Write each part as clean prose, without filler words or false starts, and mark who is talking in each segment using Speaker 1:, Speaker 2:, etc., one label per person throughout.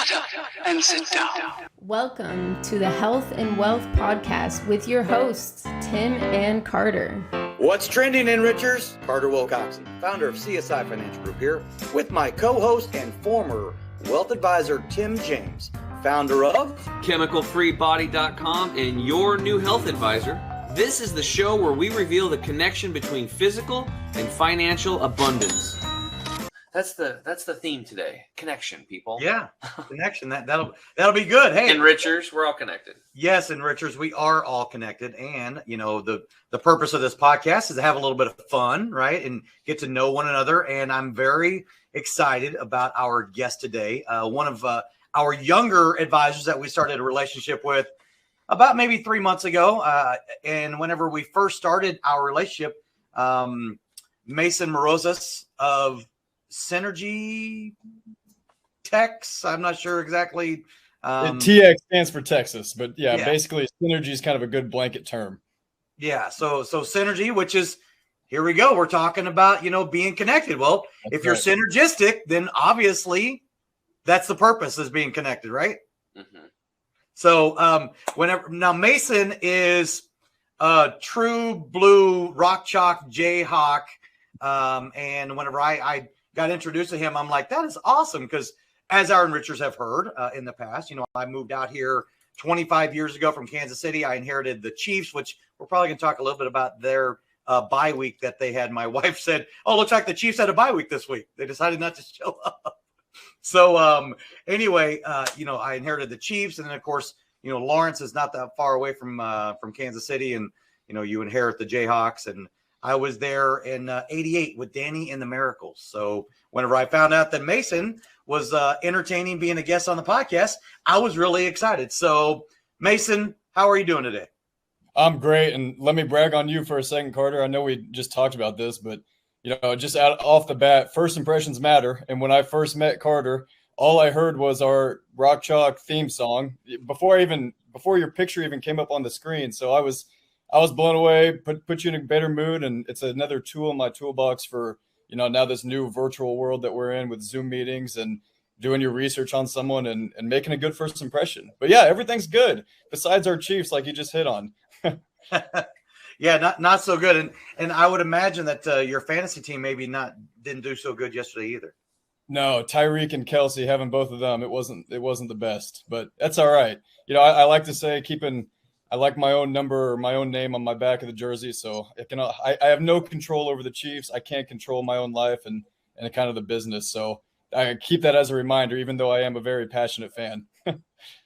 Speaker 1: Shut up and sit down.
Speaker 2: Welcome to the Health and Wealth Podcast with your hosts, Tim and Carter.
Speaker 3: What's trending, Enrichers? Carter Wilcoxon, founder of CSI Financial Group here, with my co-host and former wealth advisor, Tim James, founder of
Speaker 4: ChemicalFreeBody.com and your new health advisor. This is the show where we reveal the connection between physical and financial abundance. That's the theme today. Connection, people.
Speaker 3: Yeah, connection. That'll be good. Hey,
Speaker 4: Enrichers, we're all connected.
Speaker 3: Yes, Enrichers, we are all connected. And you know, the purpose of this podcast is to have a little bit of fun, right, and get to know one another. And I'm very excited about our guest today. One of our younger advisors that we started a relationship with about maybe 3 months ago. And whenever we first started our relationship, Mason Marozas of Synergy Tex. I'm not sure exactly.
Speaker 5: TX stands for Texas, but yeah, basically Synergy is kind of a good blanket term.
Speaker 3: Yeah. So Synergy, which is, here we go. We're talking about, being connected. Well, if you're synergistic, then obviously that's the purpose, is being connected, right? Mm-hmm. So now Mason is a true blue rock chalk Jayhawk. And whenever I got introduced to him, I'm like, that is awesome. Because as our enrichers have heard in the past, I moved out here 25 years ago from Kansas City. I inherited the Chiefs, which we're probably going to talk a little bit about their bye week that they had. My wife said, oh, looks like the Chiefs had a bye week this week. They decided not to show up. So anyway, I inherited the Chiefs. And then, of course, Lawrence is not that far away from Kansas City. And, you inherit the Jayhawks. And I was there in 88 with Danny and the Miracles. So whenever I found out that Mason was entertaining being a guest on the podcast, I was really excited. So Mason, how are you doing today?
Speaker 5: I'm great. And let me brag on you for a second, Carter. I know we just talked about this, but just off the bat, first impressions matter. And when I first met Carter, all I heard was our Rock Chalk theme song before your picture even came up on the screen. So I was blown away, put you in a better mood. And it's another tool in my toolbox for, now this new virtual world that we're in with Zoom meetings and doing your research on someone and making a good first impression. But yeah, everything's good besides our Chiefs, like you just hit on.
Speaker 3: Yeah, not so good. And I would imagine that your fantasy team maybe didn't do so good yesterday either.
Speaker 5: No, Tyreek and Kelsey, having both of them, it wasn't the best, but that's all right. I like to say I like my own number or my own name on my back of the jersey. So I have no control over the Chiefs. I can't control my own life and kind of the business. So I keep that as a reminder, even though I am a very passionate fan.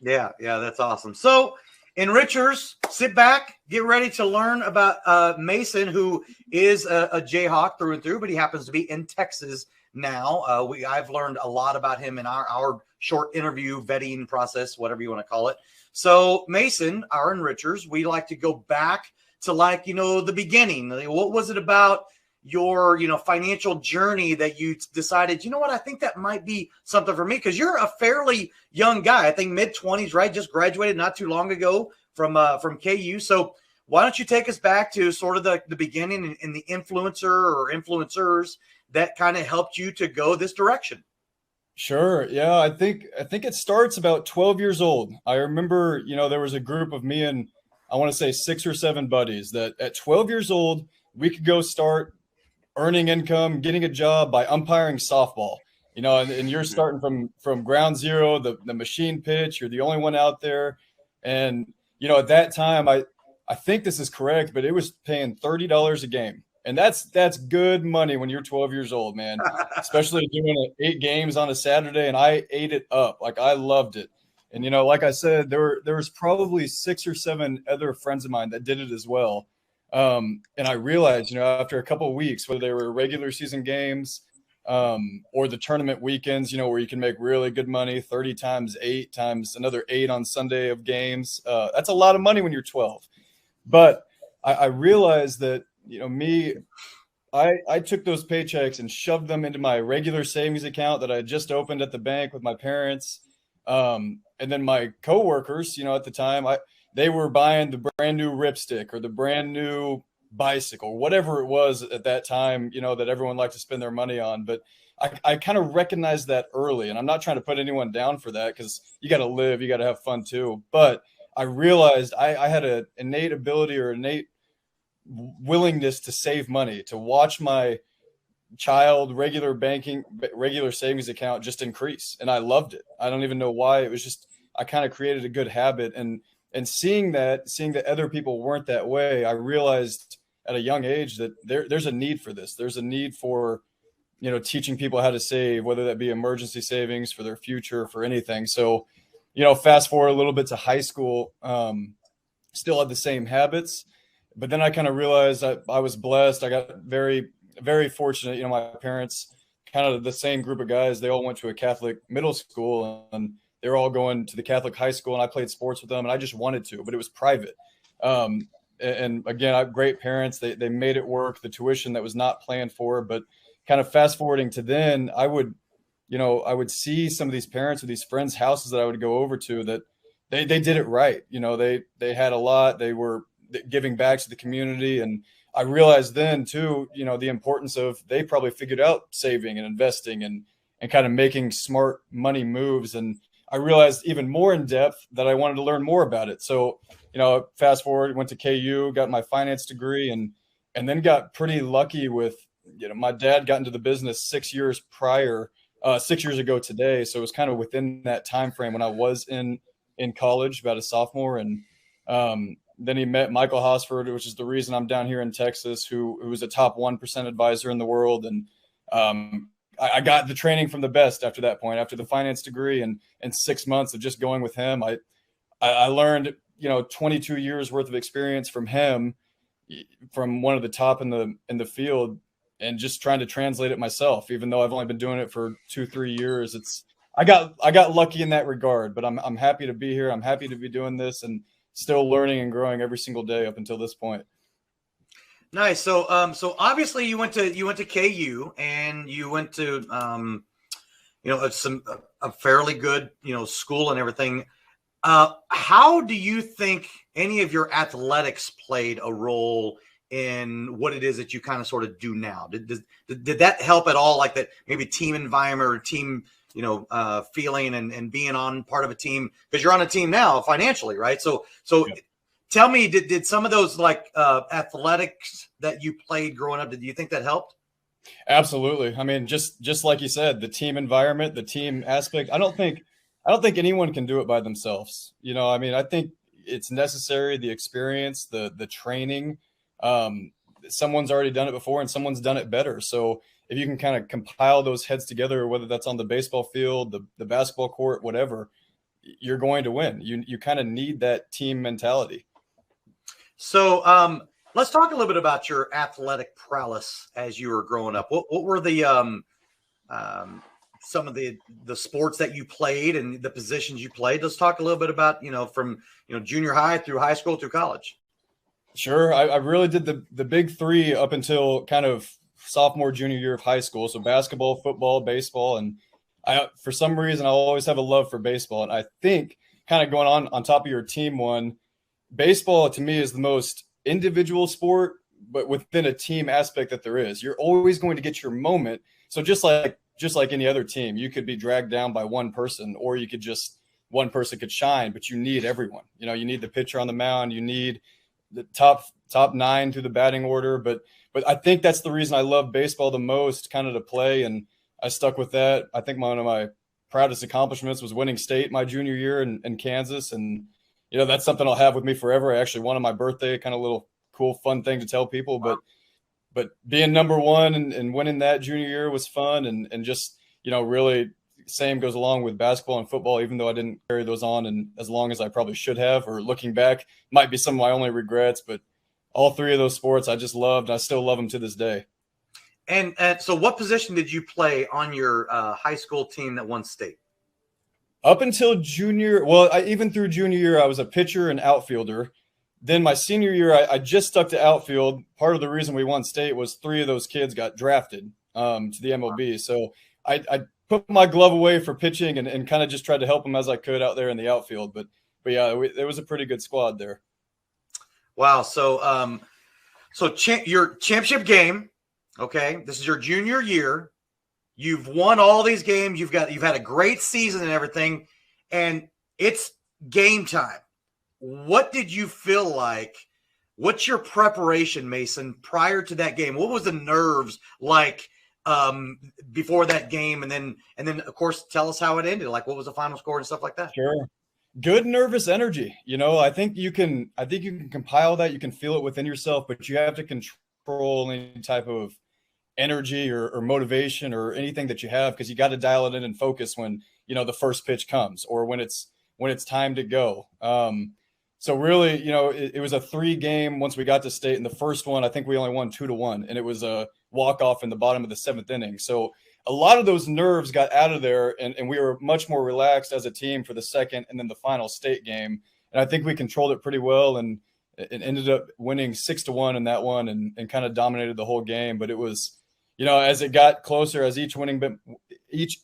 Speaker 3: Yeah, that's awesome. So enrichers, sit back, get ready to learn about Mason, who is a Jayhawk through and through, but he happens to be in Texas now. I've learned a lot about him in our short interview vetting process, whatever you want to call it. So Mason, our enrichers, we like to go back to the beginning. What was it about your, financial journey that you decided, what, I think that might be something for me? Because you're a fairly young guy, I think mid-20s, right? Just graduated not too long ago from KU. So why don't you take us back to sort of the beginning and the influencer or influencers that kind of helped you to go this direction?
Speaker 5: Sure. Yeah, I think it starts about 12 years old. I remember, there was a group of me and I want to say 6 or 7 buddies that at 12 years old, we could go start earning income, getting a job by umpiring softball, and you're starting from ground zero, the machine pitch, you're the only one out there. And, at that time, I think this is correct, but it was paying $30 a game. And that's good money when you're 12 years old, man, especially doing 8 games on a Saturday. And I ate it up. Like, I loved it. And, like I said, there was probably 6 or 7 other friends of mine that did it as well. And I realized, after a couple of weeks, whether they were regular season games or the tournament weekends, where you can make really good money, 30 times 8 times another 8 on Sunday of games. That's a lot of money when you're 12. But I realized that, I took those paychecks and shoved them into my regular savings account that I had just opened at the bank with my parents. And then my coworkers, at the time, they were buying the brand new ripstick or the brand new bicycle, whatever it was at that time, that everyone liked to spend their money on. But I kind of recognized that early, and I'm not trying to put anyone down for that, because you got to live, you got to have fun too. But I realized I had an innate ability or innate willingness to save money, to watch my child regular savings account just increase. And I loved it. I don't even know why. It was just, I kind of created a good habit. And seeing that other people weren't that way, I realized at a young age that there's a need for this. There's a need for, teaching people how to save, whether that be emergency savings for their future, for anything. So, fast forward a little bit to high school, still had the same habits, but then I kind of realized I was blessed. I got very, very fortunate. My parents, kind of the same group of guys, they all went to a Catholic middle school, and they were all going to the Catholic high school, and I played sports with them, and I just wanted to, but it was private. And again, I have great parents. They made it work. The tuition that was not planned for, but kind of fast forwarding to then, I would see some of these parents or these friends' houses that I would go over to, that they did it right. They had a lot. They were giving back to the community. And I realized then too, the importance of, they probably figured out saving and investing and kind of making smart money moves. And I realized even more in depth that I wanted to learn more about it. So, fast forward, went to KU, got my finance degree, and then got pretty lucky with, my dad got into the business 6 years ago today. So it was kind of within that time frame when I was in college, about a sophomore. And then he met Michael Hosford, which is the reason I'm down here in Texas, who was a top 1% advisor in the world. And I got the training from the best after that point, after the finance degree, and 6 months of just going with him. I learned, 22 years worth of experience from him, from one of the top in the field, and just trying to translate it myself, even though I've only been doing it for 2-3 years. I got lucky in that regard, but I'm happy to be here. I'm happy to be doing this and still learning and growing every single day up until this point.
Speaker 3: Nice. So obviously you went to KU, and you went to, a fairly good, school and everything. How do you think any of your athletics played a role in what it is that you kind of sort of do now? Did that help at all? Like that, maybe team environment or team, feeling and being on part of a team, because you're on a team now financially, right? So yeah. Tell me, did some of those athletics that you played growing up, did you think that helped?
Speaker 5: Absolutely. I mean, just like you said, the team environment, the team aspect, I don't think anyone can do it by themselves. I think it's necessary, the experience, the training. Someone's already done it before, and someone's done it better. So if you can kind of compile those heads together, whether that's on the baseball field, the basketball court, whatever, you're going to win. You kind of need that team mentality. So
Speaker 3: let's talk a little bit about your athletic prowess as you were growing up. What were the some of the sports that you played and the positions you played? Let's talk a little bit about, from junior high through high school through college.
Speaker 5: Sure. I really did the big three up until kind of sophomore, junior year of high school. So basketball, football, baseball. And for some reason, I'll always have a love for baseball. And I think, kind of going on top of your team one, baseball to me is the most individual sport, but within a team aspect that there is. You're always going to get your moment. So just like any other team, you could be dragged down by one person, or you could one person could shine, but you need everyone. You need the pitcher on the mound, you need the top 9 through the batting order. But I think that's the reason I love baseball the most, kind of to play. And I stuck with that. I think one of my proudest accomplishments was winning state my junior year in Kansas. And, that's something I'll have with me forever. I actually won on my birthday, kind of little cool, fun thing to tell people. But being number one and winning that junior year was fun. And just, really same goes along with basketball and football, even though I didn't carry those on and as long as I probably should have, or looking back might be some of my only regrets. But all three of those sports I just loved. I still love them to this day.
Speaker 3: And so what position did you play on your high school team that won state?
Speaker 5: Up until even through junior year, I was a pitcher and outfielder. Then my senior year, I just stuck to outfield. Part of the reason we won state was 3 of those kids got drafted to the MLB. So I put my glove away for pitching and kind of just tried to help them as I could out there in the outfield. But yeah, there was a pretty good squad there.
Speaker 3: Wow. So So your championship game, okay, this is your junior year. You've won all these games. You've had a great season and everything, and it's game time. What did you feel like? What's your preparation, Mason, prior to that game? What was the nerves like before that game? And then of course, tell us how it ended. Like, what was the final score and stuff like that?
Speaker 5: Sure. Good nervous energy. I think you can compile that. You can feel it within yourself, but you have to control any type of energy or motivation or anything that you have, because you got to dial it in and focus when the first pitch comes or when it's time to go. So really, it was a 3-game once we got to state. And the first one, I think we only won 2-1, and it was a walk-off in the bottom of the 7th inning. So a lot of those nerves got out of there, and we were much more relaxed as a team for the second and then the final state game. And I think we controlled it pretty well, and it ended up winning 6-1 in that one and kind of dominated the whole game. But it was, as it got closer, as each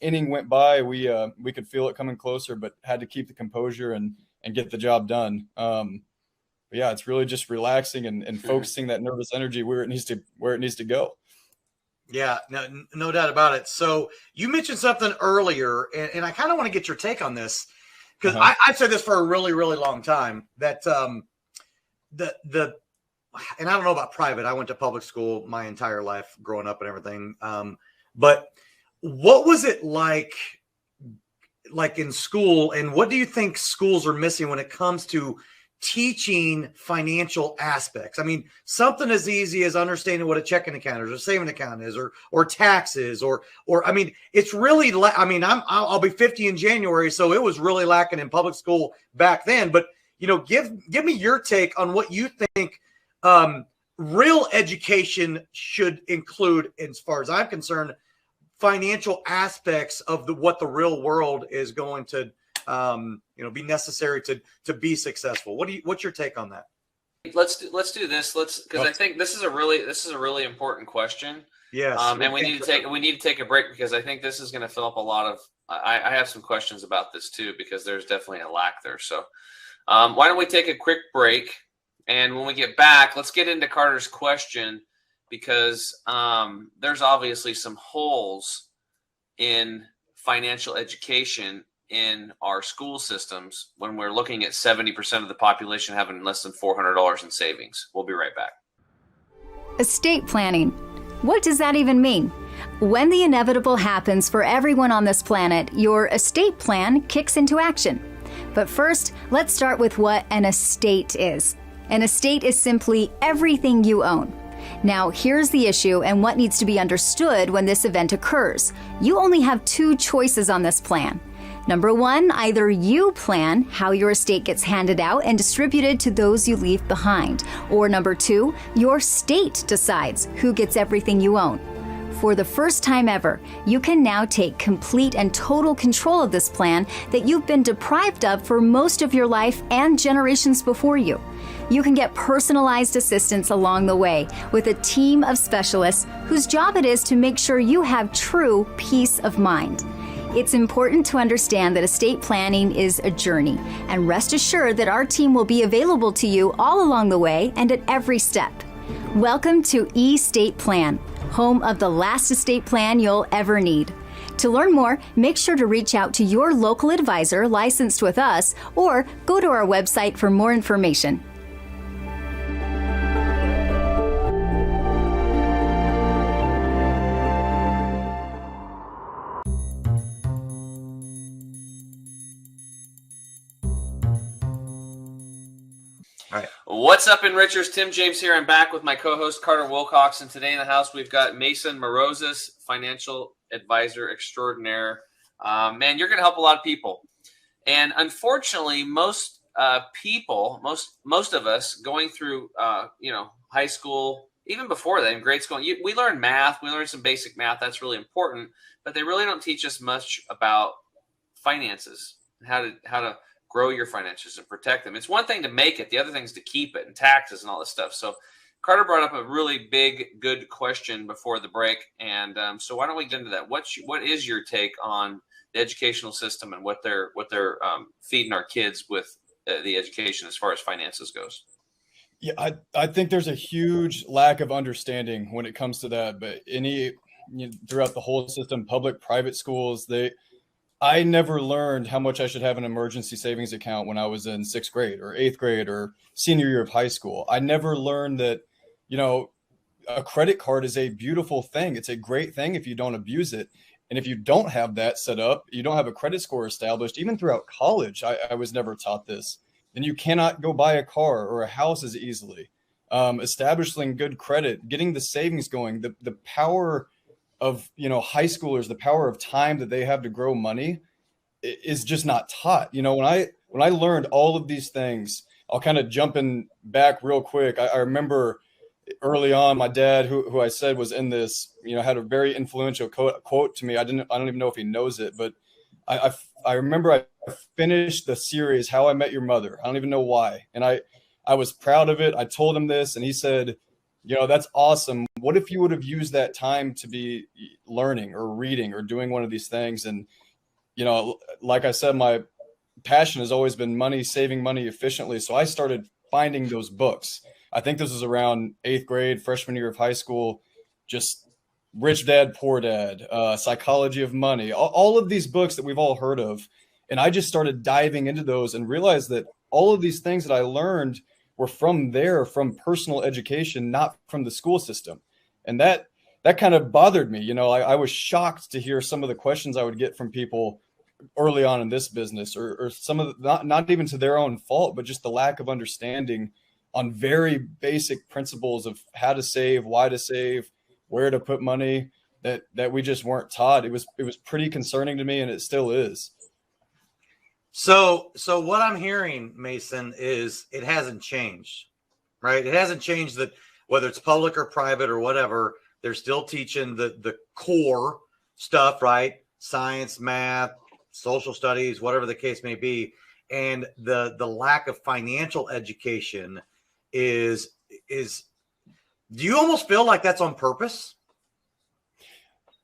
Speaker 5: inning went by, we could feel it coming closer, but had to keep the composure and get the job done. But yeah, it's really just relaxing and focusing that nervous energy where it needs to go.
Speaker 3: Yeah, no doubt about it. So you mentioned something earlier, and I kind of want to get your take on this, because I've said this for a really, really long time, that and I don't know about private. I went to public school my entire life growing up and everything. But what was it like in school, and what do you think schools are missing when it comes to teaching financial aspects? I mean, something as easy as understanding what a checking account is or saving account is or taxes or I mean, it's really I'll be 50 in January, so it was really lacking in public school back then. But give me your take on what you think real education should include, as far as I'm concerned, financial aspects of what the real world is going to be necessary to be successful. What's your take on that?
Speaker 4: Let's do this. Because I think this is a really important question.
Speaker 3: Yes.
Speaker 4: And we need to take a break, because I think this is going to fill up a lot of. I have some questions about this too, because there's definitely a lack there. So why don't we take a quick break, and when we get back, let's get into Carter's question, because there's obviously some holes in financial education in our school systems when we're looking at 70% of the population having less than $400 in savings. We'll be right back.
Speaker 6: Estate planning. What does that even mean? When the inevitable happens for everyone on this planet, your estate plan kicks into action. But first, let's start with what an estate is. An estate is simply everything you own. Now, here's the issue and what needs to be understood when this event occurs. You only have 2 choices on this plan. Number 1, either you plan how your estate gets handed out and distributed to those you leave behind. Or number 2, your state decides who gets everything you own. For the first time ever, you can now take complete and total control of this plan that you've been deprived of for most of your life and generations before you. You can get personalized assistance along the way with a team of specialists whose job it is to make sure you have true peace of mind. It's important to understand that estate planning is a journey, and rest assured that our team will be available to you all along the way and at every step. Welcome to eState Plan, home of the last estate plan you'll ever need. To learn more, make sure to reach out to your local advisor licensed with us, or go to our website for more information.
Speaker 4: What's up, Enrichers? Tim James here. I'm back with my co-host Carter Wilcox, and today in the house we've got Mason Marozas, financial advisor extraordinaire. Man, you're going to help a lot of people, and unfortunately, most people, most of us going through, high school, even before that, in grade school, we learn math. We learn some basic math. That's really important, but they really don't teach us much about finances, how to grow your finances and protect them. It's one thing to make it. The other thing is to keep it, and taxes and all this stuff. So Carter brought up a really big, good question before the break. And so why don't we get into that? What is your take on the educational system and what they're feeding our kids with the education as far as finances goes?
Speaker 5: Yeah, I think there's a huge lack of understanding when it comes to that. But throughout the whole system, public, private schools, I never learned how much I should have an emergency savings account when I was in 6th grade or 8th grade or senior year of high school. I never learned that, you know, a credit card is a beautiful thing. It's a great thing if you don't abuse it. And if you don't have that set up, you don't have a credit score established, even throughout college, I was never taught this. Then you cannot go buy a car or a house as easily. Establishing good credit, getting the savings going, the power of, you know, high schoolers, the power of time that they have to grow money is just not taught. You know, when I learned all of these things, I'll kind of jump in back real quick. I remember early on, my dad, who I said was in this, you know, had a very influential quote to me. I don't even know if he knows it, but I remember I finished the series, How I Met Your Mother. I don't even know why. And I was proud of it. I told him this, and he said, you know, that's awesome. What if you would have used that time to be learning or reading or doing one of these things? And, you know, like I said, my passion has always been money, saving money efficiently. So I started finding those books. I think this was around 8th grade, freshman year of high school, just Rich Dad, Poor Dad, Psychology of Money, all of these books that we've all heard of. And I just started diving into those and realized that all of these things that I learned were from personal education, not from the school system. And that kind of bothered me. You know, I was shocked to hear some of the questions I would get from people early on in this business, or some of the, not even to their own fault, but just the lack of understanding on very basic principles of how to save, why to save, where to put money, that we just weren't taught. It was pretty concerning to me, and it still is.
Speaker 3: So what I'm hearing, Mason, is it hasn't changed, right? It hasn't changed that whether it's public or private or whatever, they're still teaching the core stuff, right? Science, math, social studies, whatever the case may be. And the lack of financial education is do you almost feel like that's on purpose?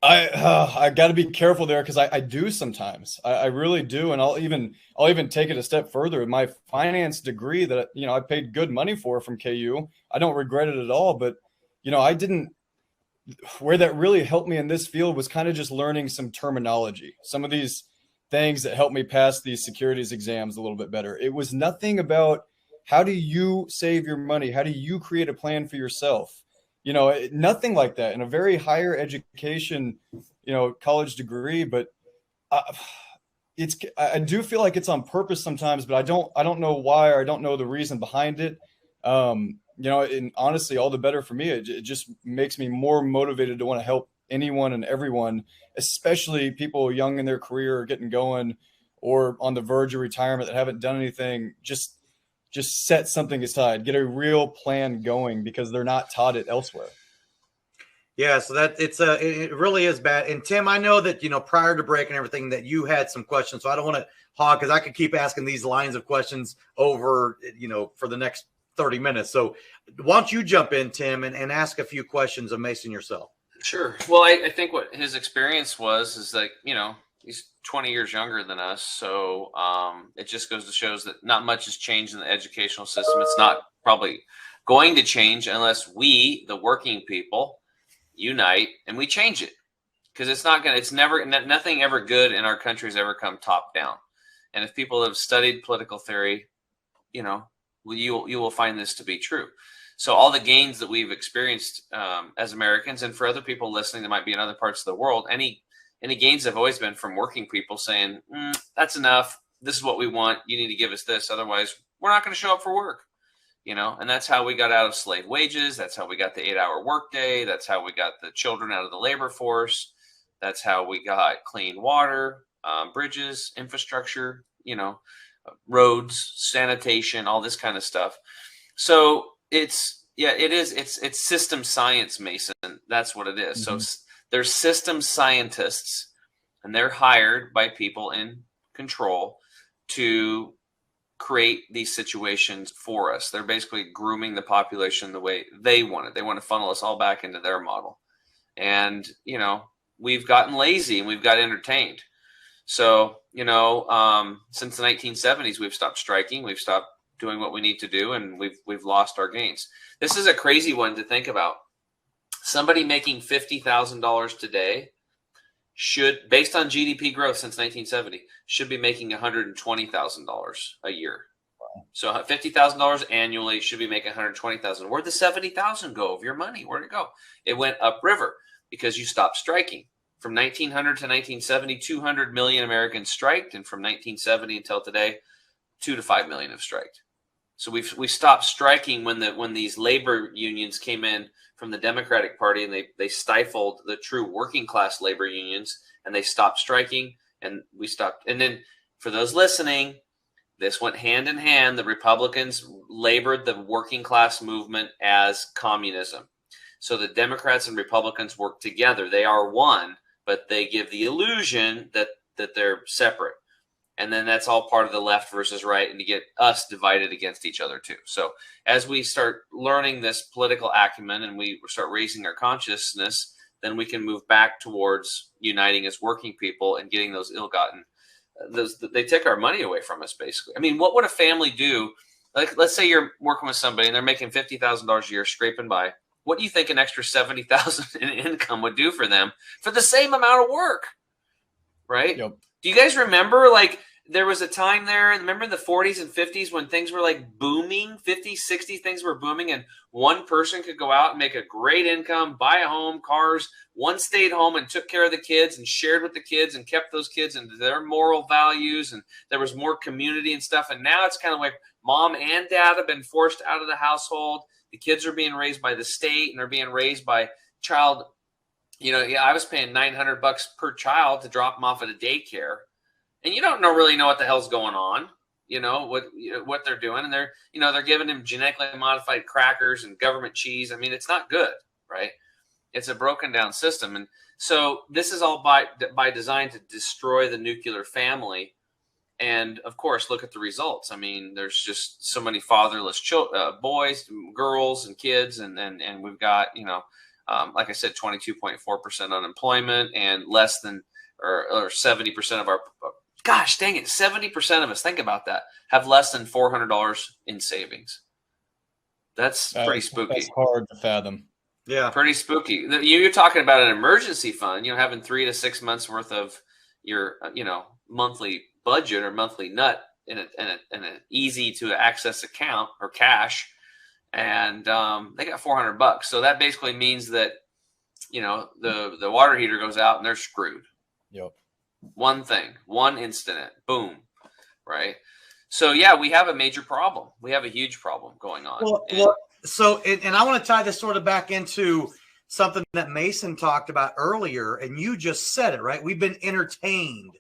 Speaker 5: I got to be careful there, because I do sometimes. I really do, and I'll even take it a step further. My finance degree that, you know, I paid good money for from KU, I don't regret it at all. But, you know, where that really helped me in this field was kind of just learning some terminology, some of these things that helped me pass these securities exams a little bit better. It was nothing about how do you save your money, how do you create a plan for yourself. You know, nothing like that in a very higher education, you know, college degree. But I do feel like it's on purpose sometimes, but I don't know why, or I don't know the reason behind it. You know, and honestly, all the better for me. It just makes me more motivated to want to help anyone and everyone, especially people young in their career or getting going or on the verge of retirement that haven't done anything. Just set something aside, get a real plan going, because they're not taught it elsewhere.
Speaker 3: Yeah, so that it really is bad. And Tim, I know that, you know, prior to break and everything, that you had some questions, so I don't want to hog, because I could keep asking these lines of questions over, you know, for the next 30 minutes. So why don't you jump in, Tim, and ask a few questions of Mason yourself?
Speaker 4: Sure. Well, I think what his experience is like, you know, he's 20 years younger than us. So it just goes to show that not much has changed in the educational system. It's not probably going to change unless we, the working people, unite and we change it. Because nothing ever good in our country has ever come top down. And if people have studied political theory, you know, you will find this to be true. So all the gains that we've experienced as Americans, and for other people listening that might be in other parts of the world, any gains have always been from working people saying, that's enough. This is what we want. You need to give us this. Otherwise, we're not going to show up for work. You know, and that's how we got out of slave wages. That's how we got the 8-hour workday. That's how we got the children out of the labor force. That's how we got clean water, bridges, infrastructure, you know, roads, sanitation, all this kind of stuff. So it's system science, Mason. That's what it is. Mm-hmm. So there's system scientists, and they're hired by people in control to create these situations for us. They're basically grooming the population the way they want it. They want to funnel us all back into their model. And, you know, we've gotten lazy and we've got entertained. So, you know, since the 1970s, we've stopped striking. We've stopped doing what we need to do, and we've lost our gains. This is a crazy one to think about. Somebody making $50,000 today should, based on GDP growth since 1970, should be making $120,000 a year. Wow. So $50,000 annually, should be making $120,000. Where'd the $70,000 go of your money? Where'd it go? It went upriver because you stopped striking. From 1900 to 1970, 200 million Americans striked, and from 1970 until today, 2 to 5 million have striked. So we stopped striking when these labor unions came in from the Democratic Party, and they stifled the true working class labor unions, and they stopped striking, and we stopped. And then for those listening, this went hand in hand. The Republicans labored the working class movement as communism. So the Democrats and Republicans work together. They are one, but they give the illusion that they're separate. And then that's all part of the left versus right, and you get us divided against each other too. So as we start learning this political acumen and we start raising our consciousness, then we can move back towards uniting as working people and getting those ill-gotten. They take our money away from us, basically. I mean, what would a family do? Like, let's say you're working with somebody and they're making $50,000 a year, scraping by. What do you think an extra $70,000 in income would do for them for the same amount of work? Right?
Speaker 5: Yep.
Speaker 4: Do you guys remember, like, there was a time there, remember the 40s and 50s when things were like booming, 50s, 60s, things were booming, and one person could go out and make a great income, buy a home, cars. One stayed home and took care of the kids and shared with the kids and kept those kids and their moral values, and there was more community and stuff. And now it's kind of like mom and dad have been forced out of the household. The kids are being raised by the state, and they're being raised by child. You know, I was paying $900 per child to drop them off at a daycare. And you don't really know what the hell's going on, what they're doing. And they're giving them genetically modified crackers and government cheese. I mean, it's not good, right? It's a broken down system. And so this is all by design to destroy the nuclear family. And of course, look at the results. I mean, there's just so many fatherless boys, girls, and kids. And we've got, like I said, 22.4% unemployment, and less than or 70% of our, gosh dang it, 70% of us, think about that, have less than $400 in savings. That's pretty spooky.
Speaker 5: That's hard to fathom.
Speaker 4: Yeah. Pretty spooky. You're talking about an emergency fund, having 3 to 6 months worth of your, monthly budget or monthly nut in an easy to access account or cash. And they got $400. So that basically means that, the water heater goes out and they're screwed.
Speaker 5: Yep.
Speaker 4: One thing, one incident, boom, right? So yeah, we have a major problem. We have a huge problem going on.
Speaker 3: And I want to tie this sort of back into something that Mason talked about earlier, and you just said it, right? We've been entertained.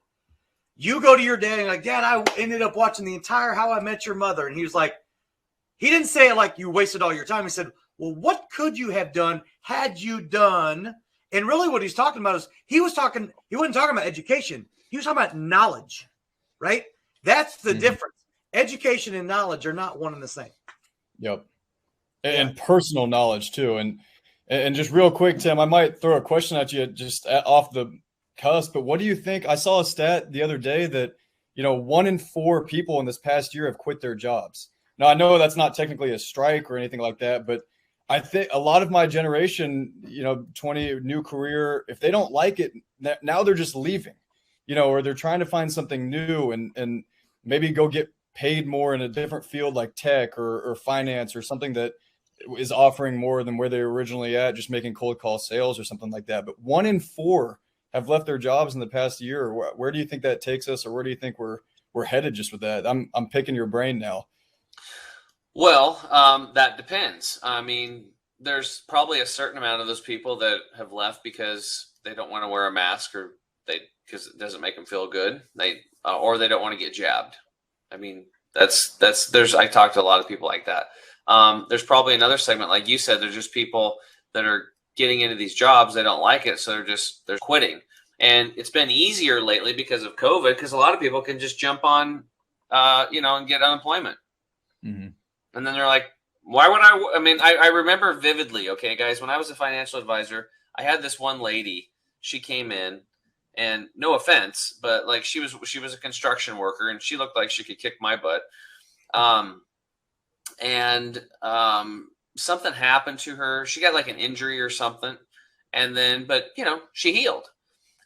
Speaker 3: You go to your dad and you're like, Dad, I ended up watching the entire How I Met Your Mother. And he was like, he didn't say it like you wasted all your time. He said, well, what could you have done had you done? And really what he's talking about is he wasn't talking about education. He was talking about knowledge, right? That's the difference. Education and knowledge are not one and the same.
Speaker 5: Yep. And personal knowledge too. And just real quick, Tim, I might throw a question at you just off the cusp, but what do you think? I saw a stat the other day that, 1 in 4 people in this past year have quit their jobs. Now, I know that's not technically a strike or anything like that, but I think a lot of my generation, 20 new career, if they don't like it, now they're just leaving, or they're trying to find something new and maybe go get paid more in a different field like tech or finance or something that is offering more than where they were originally at, just making cold call sales or something like that. But 1 in 4 have left their jobs in the past year. Where do you think that takes us, or where do you think we're headed just with that? I'm picking your brain now.
Speaker 4: Well, that depends. I mean, there's probably a certain amount of those people that have left because they don't want to wear a mask, or because it doesn't make them feel good. Or they don't want to get jabbed. I mean, I talk to a lot of people like that. There's probably another segment, like you said, there's just people that are getting into these jobs. They don't like it. So they're quitting. And it's been easier lately because of COVID, because a lot of people can just jump on, and get unemployment. Mm-hmm. And then they're like, why would I remember vividly, okay, guys, when I was a financial advisor, I had this one lady, she came in, and no offense, but like she was a construction worker, and she looked like she could kick my butt. and something happened to her. She got like an injury or something, and then, but you know, she healed.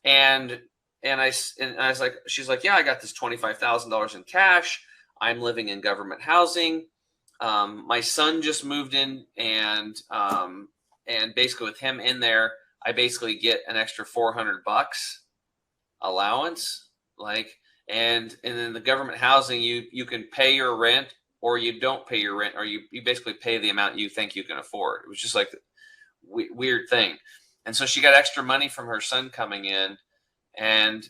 Speaker 4: And I was like, she's like, yeah, I got this $25,000 in cash. I'm living in government housing. My son just moved in, and basically with him in there, I basically get an extra $400 allowance, like, and then the government housing, you can pay your rent, or you don't pay your rent, or you basically pay the amount you think you can afford. It was just like a weird thing. And so she got extra money from her son coming in, and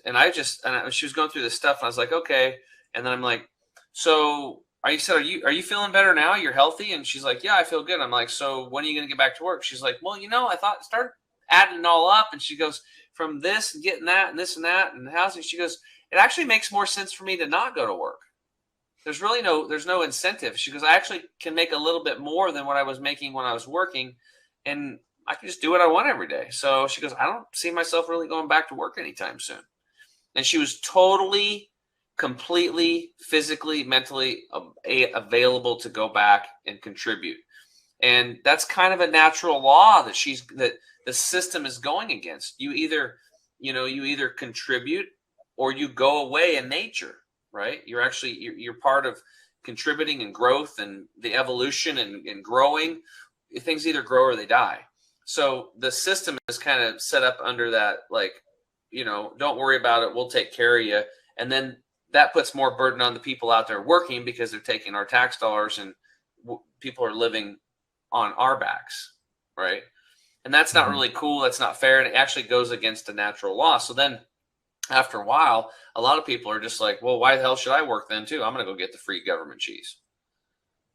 Speaker 4: she was going through this stuff, and I was like, okay. And then I'm like, so are you feeling better now? You're healthy? And she's like, yeah, I feel good. I'm like, so when are you going to get back to work? She's like, well, I thought, start adding it all up. And she goes, from this and getting that and this and that and housing, she goes, it actually makes more sense for me to not go to work. There's no incentive. She goes, I actually can make a little bit more than what I was making when I was working, and I can just do what I want every day. So she goes, I don't see myself really going back to work anytime soon. And she was totally, completely, physically, mentally available to go back and contribute. And that's kind of a natural law that the system is going against. You either contribute or you go away in nature, right? You're part of contributing and growth and the evolution and growing. Things either grow or they die. So the system is kind of set up under that, like, don't worry about it, we'll take care of you. And then that puts more burden on the people out there working, because they're taking our tax dollars, and people are living on our backs, right? And that's not really cool. That's not fair. And it actually goes against the natural law. So then after a while, a lot of people are just like, well, why the hell should I work then too? I'm going to go get the free government cheese.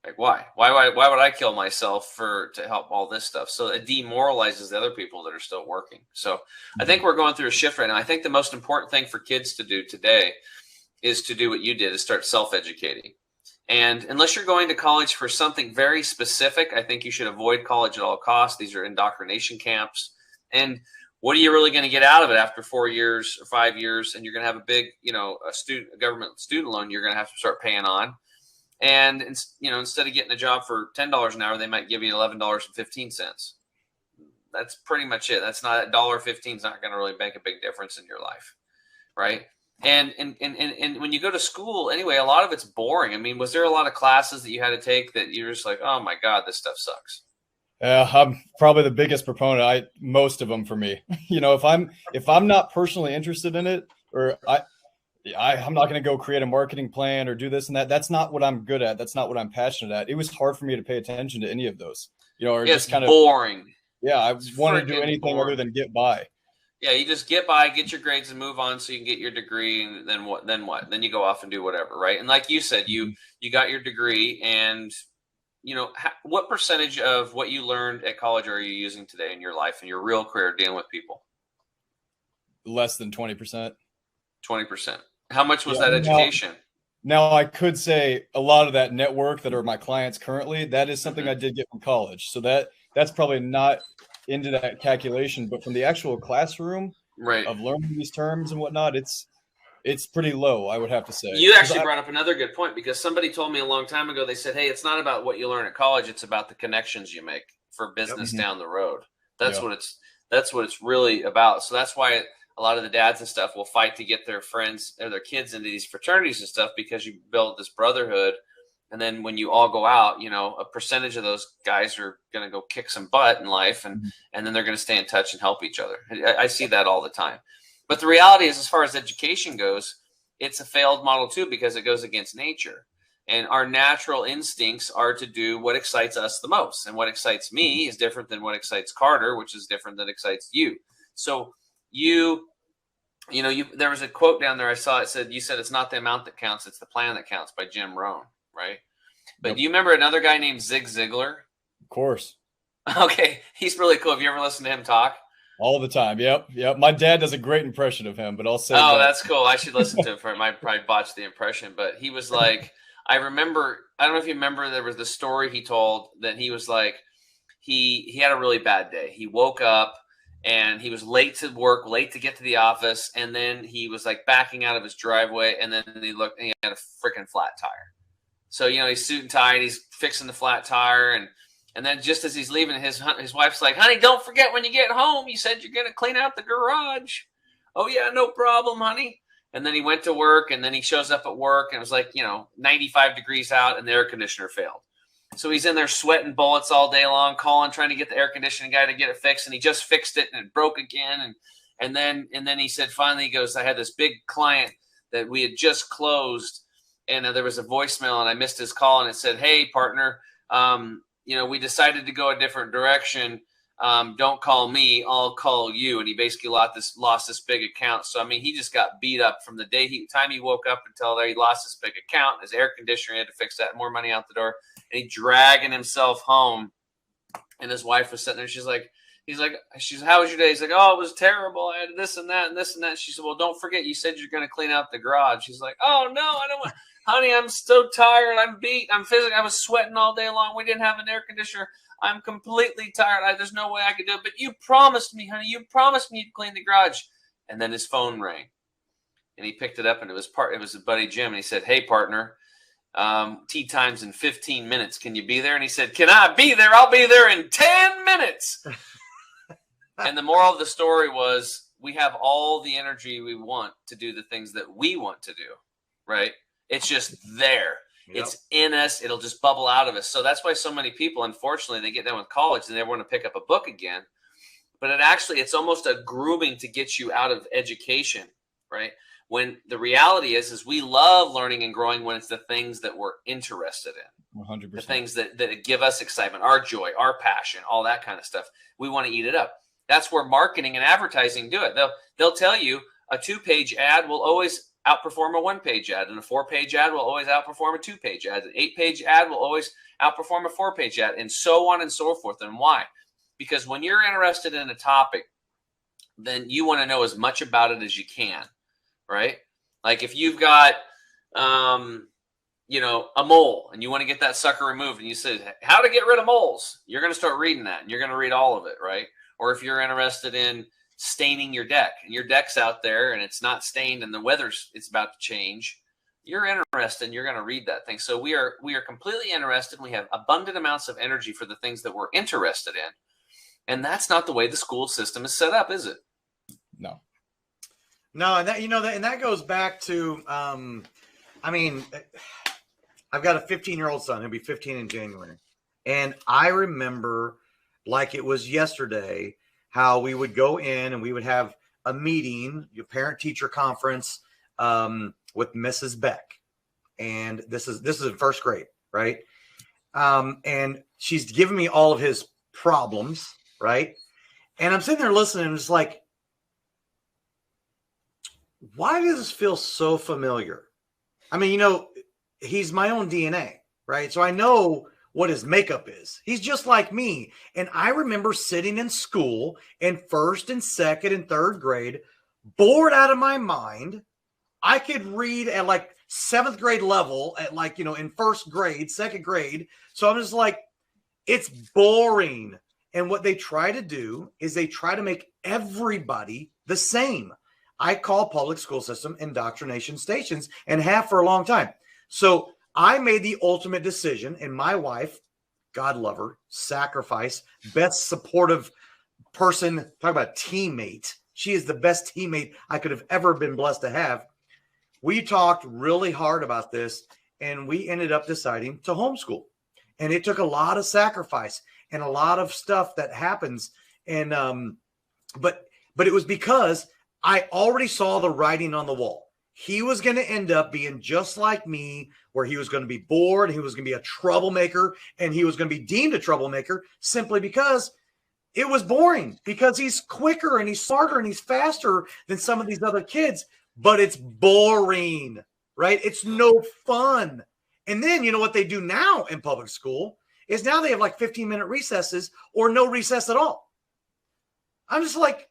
Speaker 4: Like, why would I kill myself to help all this stuff? So it demoralizes the other people that are still working. So I think we're going through a shift right now. I think the most important thing for kids to do today is to do what you did, is start self-educating. And unless you're going to college for something very specific, I think you should avoid college at all costs. These are indoctrination camps. And what are you really going to get out of it after 4 years or 5 years? And you're going to have a big, a government student loan you're going to have to start paying on. And, instead of getting a job for $10 an hour, they might give you $11.15. That's pretty much it. That's not $1.15 is not going to really make a big difference in your life, right? And when you go to school, anyway, a lot of it's boring. I mean, was there a lot of classes that you had to take that you're just like, oh my God, this stuff sucks?
Speaker 5: I'm probably the biggest proponent. Most of them for me. If I'm not personally interested in it, or I'm not going to go create a marketing plan or do this and that. That's not what I'm good at. That's not what I'm passionate at. It was hard for me to pay attention to any of those. Or
Speaker 4: it's
Speaker 5: just kind
Speaker 4: boring.
Speaker 5: Yeah, I wanted to do anything other than get by.
Speaker 4: Yeah, you just get by, get your grades, and move on so you can get your degree, and then what? Then you go off and do whatever, right? And like you said, you got your degree, and what percentage of what you learned at college are you using today in your life and your real career dealing with people?
Speaker 5: Less than 20%.
Speaker 4: 20%. How much was that education?
Speaker 5: Now I could say a lot of that network that are my clients currently, that is something I did get from college. So that's probably not into that calculation, but from the actual classroom,
Speaker 4: right,
Speaker 5: of learning these terms and whatnot, it's pretty low, I would have to say.
Speaker 4: You actually brought up another good point, because somebody told me a long time ago, they said, hey, it's not about what you learn at college, it's about the connections you make for business down the road. That's what it's really about. So that's why a lot of the dads and stuff will fight to get their friends or their kids into these fraternities and stuff, because you build this brotherhood. And then when you all go out, a percentage of those guys are going to go kick some butt in life, and then they're going to stay in touch and help each other. I see that all the time. But the reality is, as far as education goes, it's a failed model too, because it goes against nature. And our natural instincts are to do what excites us the most. And what excites me is different than what excites Carter, which is different than excites you. So there was a quote down there I saw. It said, you said it's not the amount that counts, it's the plan that counts, by Jim Rohn, right? But do you remember another guy named Zig Ziglar?
Speaker 5: Of course.
Speaker 4: Okay. He's really cool. Have you ever listened to him talk?
Speaker 5: All the time. Yep. My dad does a great impression of him, but I'll say
Speaker 4: that's cool. I should listen to him for him. I probably botched the impression, but he was like, I don't know if you remember, there was the story he told that he was like, he had a really bad day. He woke up and he was late to work, late to get to the office. And then he was like backing out of his driveway. And then he looked and he had a freaking flat tire. So, he's suit and tie, and he's fixing the flat tire. And then just as he's leaving, his wife's like, honey, don't forget when you get home, you said you're going to clean out the garage. Oh, yeah, no problem, honey. And then he went to work, and then he shows up at work, and it was like, 95 degrees out, and the air conditioner failed. So he's in there sweating bullets all day long, trying to get the air conditioning guy to get it fixed, and he just fixed it, and it broke again. And then he said, finally, he goes, I had this big client that we had just closed, and there was a voicemail, and I missed his call, and it said, hey, partner, we decided to go a different direction. Don't call me, I'll call you. And he basically lost this big account. So, he just got beat up from the time he woke up until he lost this big account. His air conditioner, he had to fix that, more money out the door. And he dragging himself home. And his wife was sitting there. She's like, how was your day? He's like, oh, it was terrible. I had this and that and this and that. She said, well, don't forget, you said you're going to clean out the garage. She's like, oh, no, I don't want. Honey, I'm so tired. I'm beat. I was sweating all day long. We didn't have an air conditioner. I'm completely tired. There's no way I could do it. But you promised me, honey. You promised me you'd clean the garage. And then his phone rang. And he picked it up, and it was his buddy Jim. And he said, hey, partner, tea time's in 15 minutes. Can you be there? And he said, can I be there? I'll be there in 10 minutes. And the moral of the story was, we have all the energy we want to do the things that we want to do, right? It's just there. Yep. It's in us. It'll just bubble out of us. So that's why so many people, unfortunately, they get done with college and they want to pick up a book again. But it's almost a grooming to get you out of education, right? When the reality is we love learning and growing when it's the things that we're interested in.
Speaker 5: 100%.
Speaker 4: The things that give us excitement, our joy, our passion, all that kind of stuff. We want to eat it up. That's where marketing and advertising do it. They'll tell you a 2-page ad will always outperform a 1-page ad, and a 4-page ad will always outperform a 2-page ad. An 8-page ad will always outperform a 4-page ad, and so on and so forth. And why? Because when you're interested in a topic, then you want to know as much about it as you can, right? Like if you've got, a mole, and you want to get that sucker removed, and you say, how to get rid of moles, you're going to start reading that, and you're going to read all of it, right? Or if you're interested in staining your deck, and your deck's out there and it's not stained and it's about to change, you're interested and you're going to read that thing. So we are completely interested, and we have abundant amounts of energy for the things that we're interested in. And that's not the way the school system is set up, is it?
Speaker 5: No,
Speaker 3: and that goes back to, I've got a 15-year-old son. He'll be 15 in January. And I remember like it was yesterday, how we would go in and we would have a meeting, your parent-teacher conference with Mrs. Beck. And this is in first grade, right? And she's giving me all of his problems, right? And I'm sitting there listening, and it's like, why does this feel so familiar? He's my own DNA, right? So I know what his makeup is. He's just like me. And I remember sitting in school in first and second and third grade, bored out of my mind. I could read at like 7th grade level at in first grade, second grade. So I'm just like, it's boring. And what they try to do is they try to make everybody the same. I call public school system indoctrination stations, and have for a long time. So I made the ultimate decision, and my wife, God love her, sacrifice, best supportive person, talk about teammate. She is the best teammate I could have ever been blessed to have. We talked really hard about this, and we ended up deciding to homeschool. And it took a lot of sacrifice and a lot of stuff that happens. And but it was because I already saw the writing on the wall. He was going to end up being just like me, where he was going to be bored, he was going to be a troublemaker, and he was going to be deemed a troublemaker simply because it was boring, because he's quicker and he's smarter and he's faster than some of these other kids, but it's boring, right? It's no fun. And then, you know what they do now in public school is now they have like 15-minute recesses or no recess at all. I'm just like,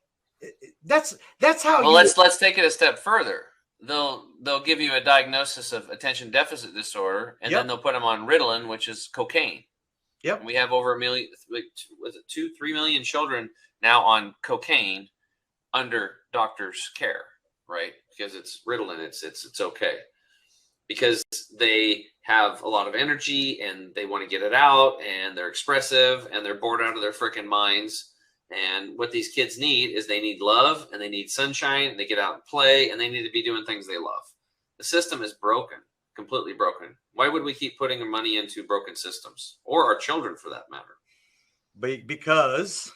Speaker 3: that's how.
Speaker 4: Well, let's take it a step further. They'll give you a diagnosis of attention deficit disorder, and then they'll put them on Ritalin, which is cocaine.
Speaker 3: Yep.
Speaker 4: And we have over 1 million, 3 million children now on cocaine under doctor's care, right? Because it's Ritalin, it's okay. because they have a lot of energy and they want to get it out and they're expressive and they're bored out of their freaking minds. And what these kids need is they need love and they need sunshine and they get out and play and they need to be doing things they love. The system is broken, completely broken. Why would we keep putting our money into broken systems, or our children for that matter?
Speaker 3: Because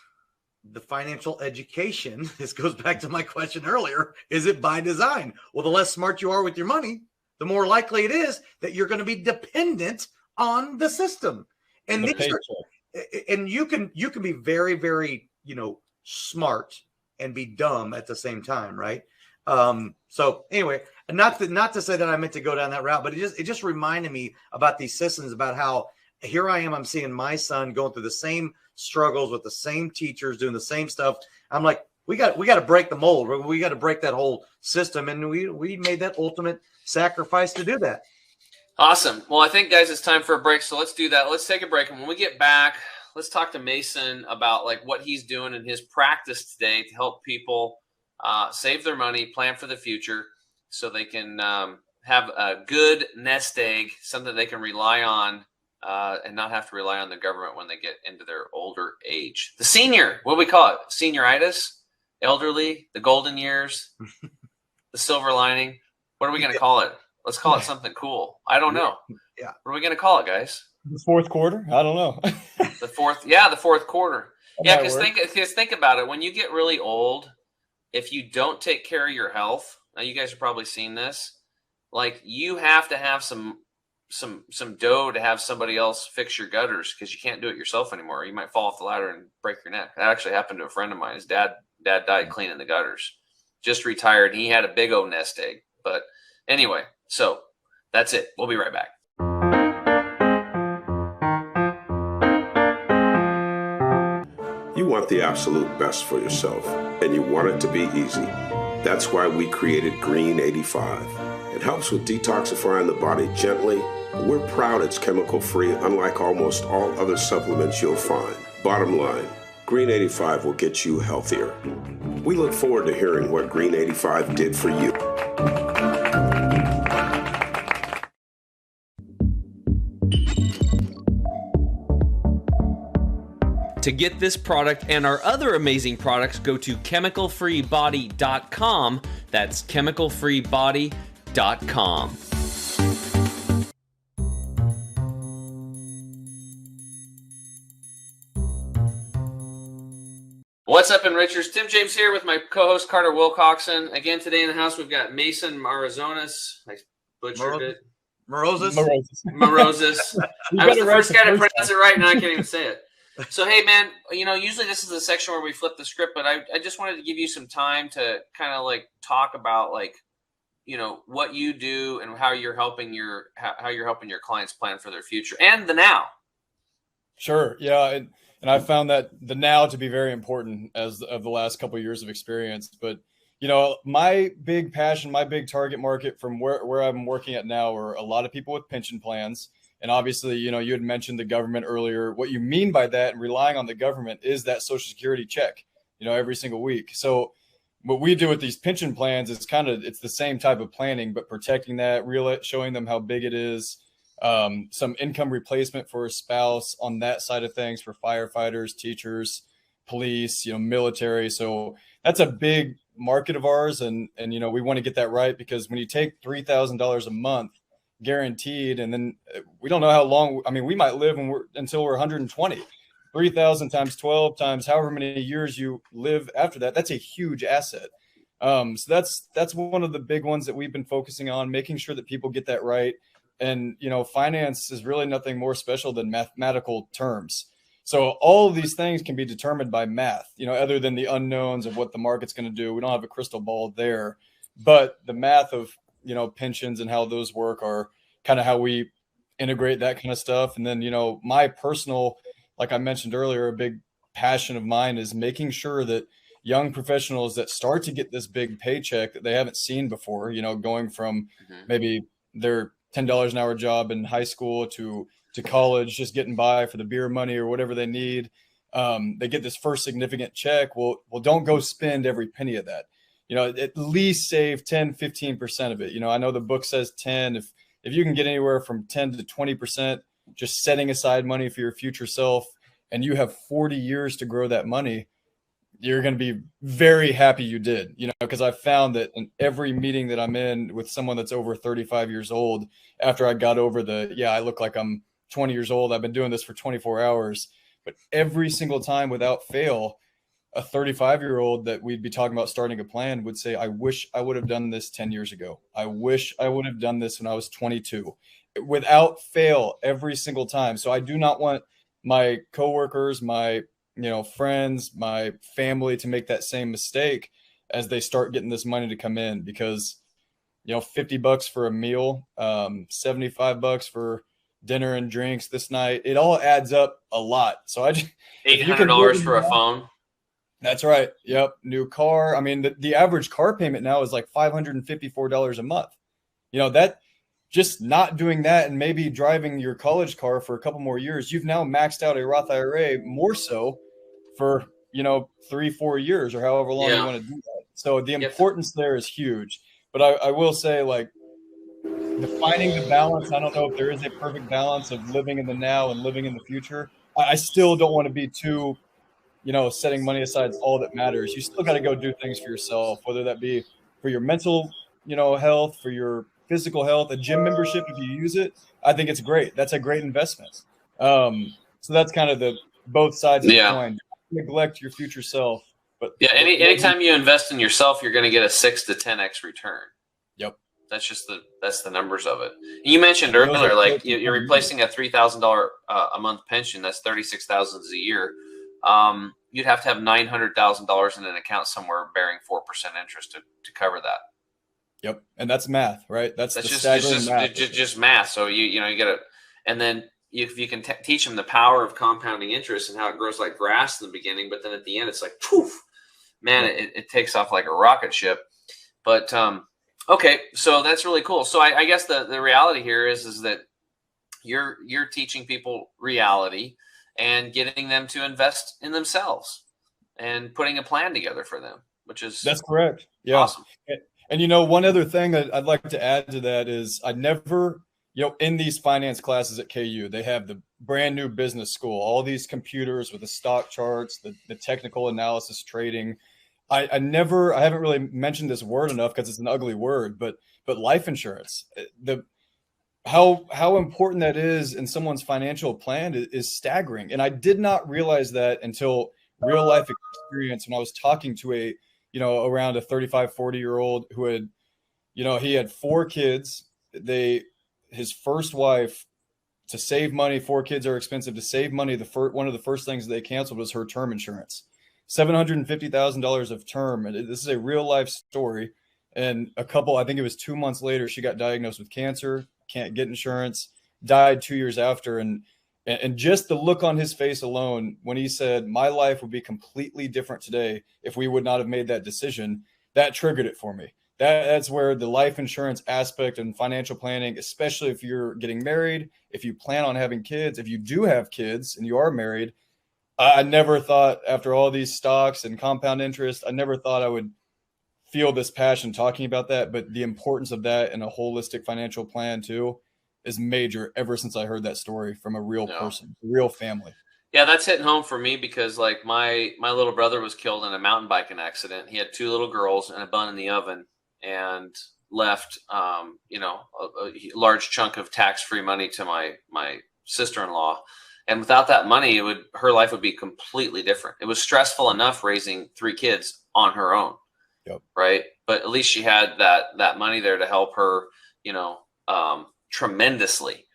Speaker 3: the financial education, this goes back to my question earlier, is it by design? Well, the less smart you are with your money, the more likely it is that you're going to be dependent on the system. And you can be very, very, smart and be dumb at the same time, right? So anyway, not to say that I meant to go down that route, but it just reminded me about these systems, about how here I am, I'm seeing my son going through the same struggles with the same teachers, doing the same stuff. I'm like, we got to break the mold. We got to break that whole system. And we made that ultimate sacrifice to do that.
Speaker 4: Awesome. Well, I think, guys, it's time for a break. So let's do that. Let's take a break. And when we get back, let's talk to Mason about like what he's doing in his practice today to help people save their money, plan for the future, so they can have a good nest egg, something they can rely on, and not have to rely on the government when they get into their older age. The senior, what do we call it? Senioritis, elderly, the golden years, the silver lining. What are we going to call it? Let's call it something cool. I don't know.
Speaker 3: Yeah.
Speaker 4: What are we going to call it, guys?
Speaker 5: The fourth quarter? I don't know.
Speaker 4: The fourth quarter. Yeah, because think about it. When you get really old, if you don't take care of your health, now you guys have probably seen this, like you have to have some dough to have somebody else fix your gutters, because you can't do it yourself anymore. You might fall off the ladder and break your neck. That actually happened to a friend of mine. His dad died cleaning the gutters. Just retired. He had a big old nest egg. But anyway, so that's it. We'll be right back.
Speaker 7: You want the absolute best for yourself, and you want it to be easy. That's why we created Green 85. It helps with detoxifying the body gently. We're proud it's chemical-free, unlike almost all other supplements you'll find. Bottom line, Green 85 will get you healthier. We look forward to hearing what Green 85 did for you.
Speaker 4: To get this product and our other amazing products, go to chemicalfreebody.com. That's chemicalfreebody.com. What's up, enrichers? Tim James here with my co-host Carter Wilcoxon. Again, today in the house, we've got Mason Marozas. I butchered it.
Speaker 3: Marozas.
Speaker 4: I was the first guy to pronounce it right, and I can't even say it. So, hey, man, usually this is the section where we flip the script, but I just wanted to give you some time to kind of like talk about what you do and how you're helping your clients plan for their future and the now.
Speaker 5: Sure. Yeah. And I found that the now to be very important as of the last couple of years of experience. But, my big passion, my big target market from where I'm working at now are a lot of people with pension plans. And obviously, you had mentioned the government earlier. What you mean by that and relying on the government is that Social Security check, every single week. So what we do with these pension plans is it's the same type of planning, but protecting that, showing them how big it is, some income replacement for a spouse on that side of things for firefighters, teachers, police, military. So that's a big market of ours. And we want to get that right, because when you take $3,000 a month, guaranteed, and then we don't know how long. I mean, we might live until we're 120. 3,000 times 12 times however many years you live after that. That's a huge asset. So that's one of the big ones that we've been focusing on, making sure that people get that right. And finance is really nothing more special than mathematical terms. So all of these things can be determined by math. Other than the unknowns of what the market's going to do, we don't have a crystal ball there. But the math of pensions and how those work are kind of how we integrate that kind of stuff. And then, my personal, like I mentioned earlier, a big passion of mine is making sure that young professionals that start to get this big paycheck that they haven't seen before, going from maybe their $10 an hour job in high school to college, just getting by for the beer money or whatever they need. They get this first significant check. Well, don't go spend every penny of that. At least save 10, 15% of it. I know the book says 10. if you can get anywhere from 10 to 20% just setting aside money for your future self, and you have 40 years to grow that money, you're going to be very happy you did, because I've found that in every meeting that I'm in with someone that's over 35 years old, after I got over I look like I'm 20 years old, I've been doing this for 24 hours, but every single time without fail, a 35-year-old that we'd be talking about starting a plan would say, I wish I would have done this 10 years ago. I wish I would have done this when I was 22, without fail, every single time. So I do not want my coworkers, my friends, my family to make that same mistake as they start getting this money to come in, because, $50 for a meal, $75 for dinner and drinks this night, it all adds up a lot. So I just
Speaker 4: $800 for a phone.
Speaker 5: That's right. Yep. New car. I mean, the average car payment now is like $554 a month. That just not doing that and maybe driving your college car for a couple more years, you've now maxed out a Roth IRA more so for, 3-4 years or however long you want to do that. So the importance there is huge. But I will say, like, defining the balance, I don't know if there is a perfect balance of living in the now and living in the future. I still don't want to be too, setting money aside is all that matters. You still got to go do things for yourself, whether that be for your mental, health, for your physical health. A gym membership, if you use it, I think it's great. That's a great investment. So that's kind of the both sides of the coin. Don't neglect your future self. But
Speaker 4: anytime you invest in yourself, you're going to get a 6 to 10x return.
Speaker 5: Yep.
Speaker 4: That's the numbers of it. You mentioned earlier, like you're replacing a $3,000 a month pension. That's $36,000 a year. You'd have to have $900,000 in an account somewhere bearing 4% interest to cover that.
Speaker 5: Yep, and that's math, right? That's just
Speaker 4: math. So you get it, and then if you can teach them the power of compounding interest and how it grows like grass in the beginning, but then at the end it's like, poof, man, it takes off like a rocket ship. But okay, so that's really cool. So I guess the reality here is that you're teaching people reality and getting them to invest in themselves and putting a plan together for them,
Speaker 5: that's correct. Yeah.
Speaker 4: Awesome.
Speaker 5: And, one other thing that I'd like to add to that is I never, in these finance classes at KU, they have the brand new business school, all these computers with the stock charts, the technical analysis trading. I haven't really mentioned this word enough because it's an ugly word, but life insurance, how important that is in someone's financial plan is staggering. And I did not realize that until real life experience when I was talking to around a 35, 40-year-old who had, he had 4 kids. His first wife, to save money, 4 kids are expensive, to save money, one of the first things they canceled was her term insurance. $750,000 of term. And this is a real life story. And I think it was 2 months later, she got diagnosed with cancer, can't get insurance, died 2 years after. And just the look on his face alone, when he said, my life would be completely different today if we would not have made that decision, that triggered it for me. That's where the life insurance aspect and financial planning, especially if you're getting married, if you plan on having kids, if you do have kids and you are married, I never thought, after all these stocks and compound interest, I never thought I would feel this passion talking about that. But the importance of that in a holistic financial plan too is major ever since I heard that story from a real person, a real family.
Speaker 4: Yeah, that's hitting home for me because like my little brother was killed in a mountain biking accident. He had 2 little girls and a bun in the oven and left, a large chunk of tax-free money to my sister-in-law. And without that money, her life would be completely different. It was stressful enough raising 3 kids on her own.
Speaker 5: Yep.
Speaker 4: Right. But at least she had that money there to help her, tremendously.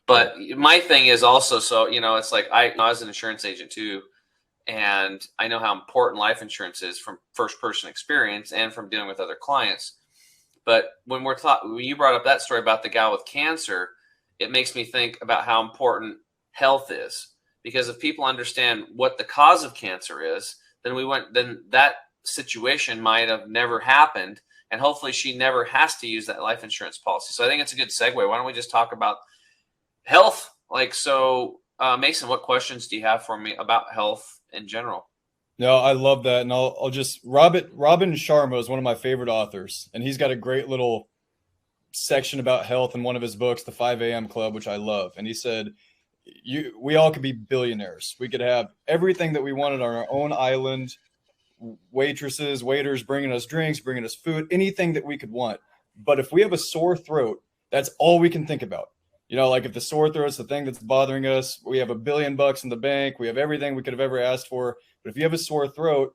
Speaker 4: But my thing is also, so, it's like I was an insurance agent too. And I know how important life insurance is from first person experience and from dealing with other clients. But when you brought up that story about the gal with cancer, it makes me think about how important health is, because if people understand what the cause of cancer is, then that situation might have never happened. And hopefully she never has to use that life insurance policy. So I think it's a good segue. Why don't we just talk about health? Mason, what questions do you have for me about health in general?
Speaker 5: No, I love that. And I'll just, Robin Sharma is one of my favorite authors, and he's got a great little section about health in one of his books, The 5 a.m. Club, which I love. And he said, we all could be billionaires. We could have everything that we wanted on our own island, waitresses, waiters bringing us drinks, bringing us food, anything that we could want. But if we have a sore throat, that's all we can think about. You know, like if the sore throat's the thing that's bothering us, we have $1 billion in the bank, we have everything we could have ever asked for. But if you have a sore throat,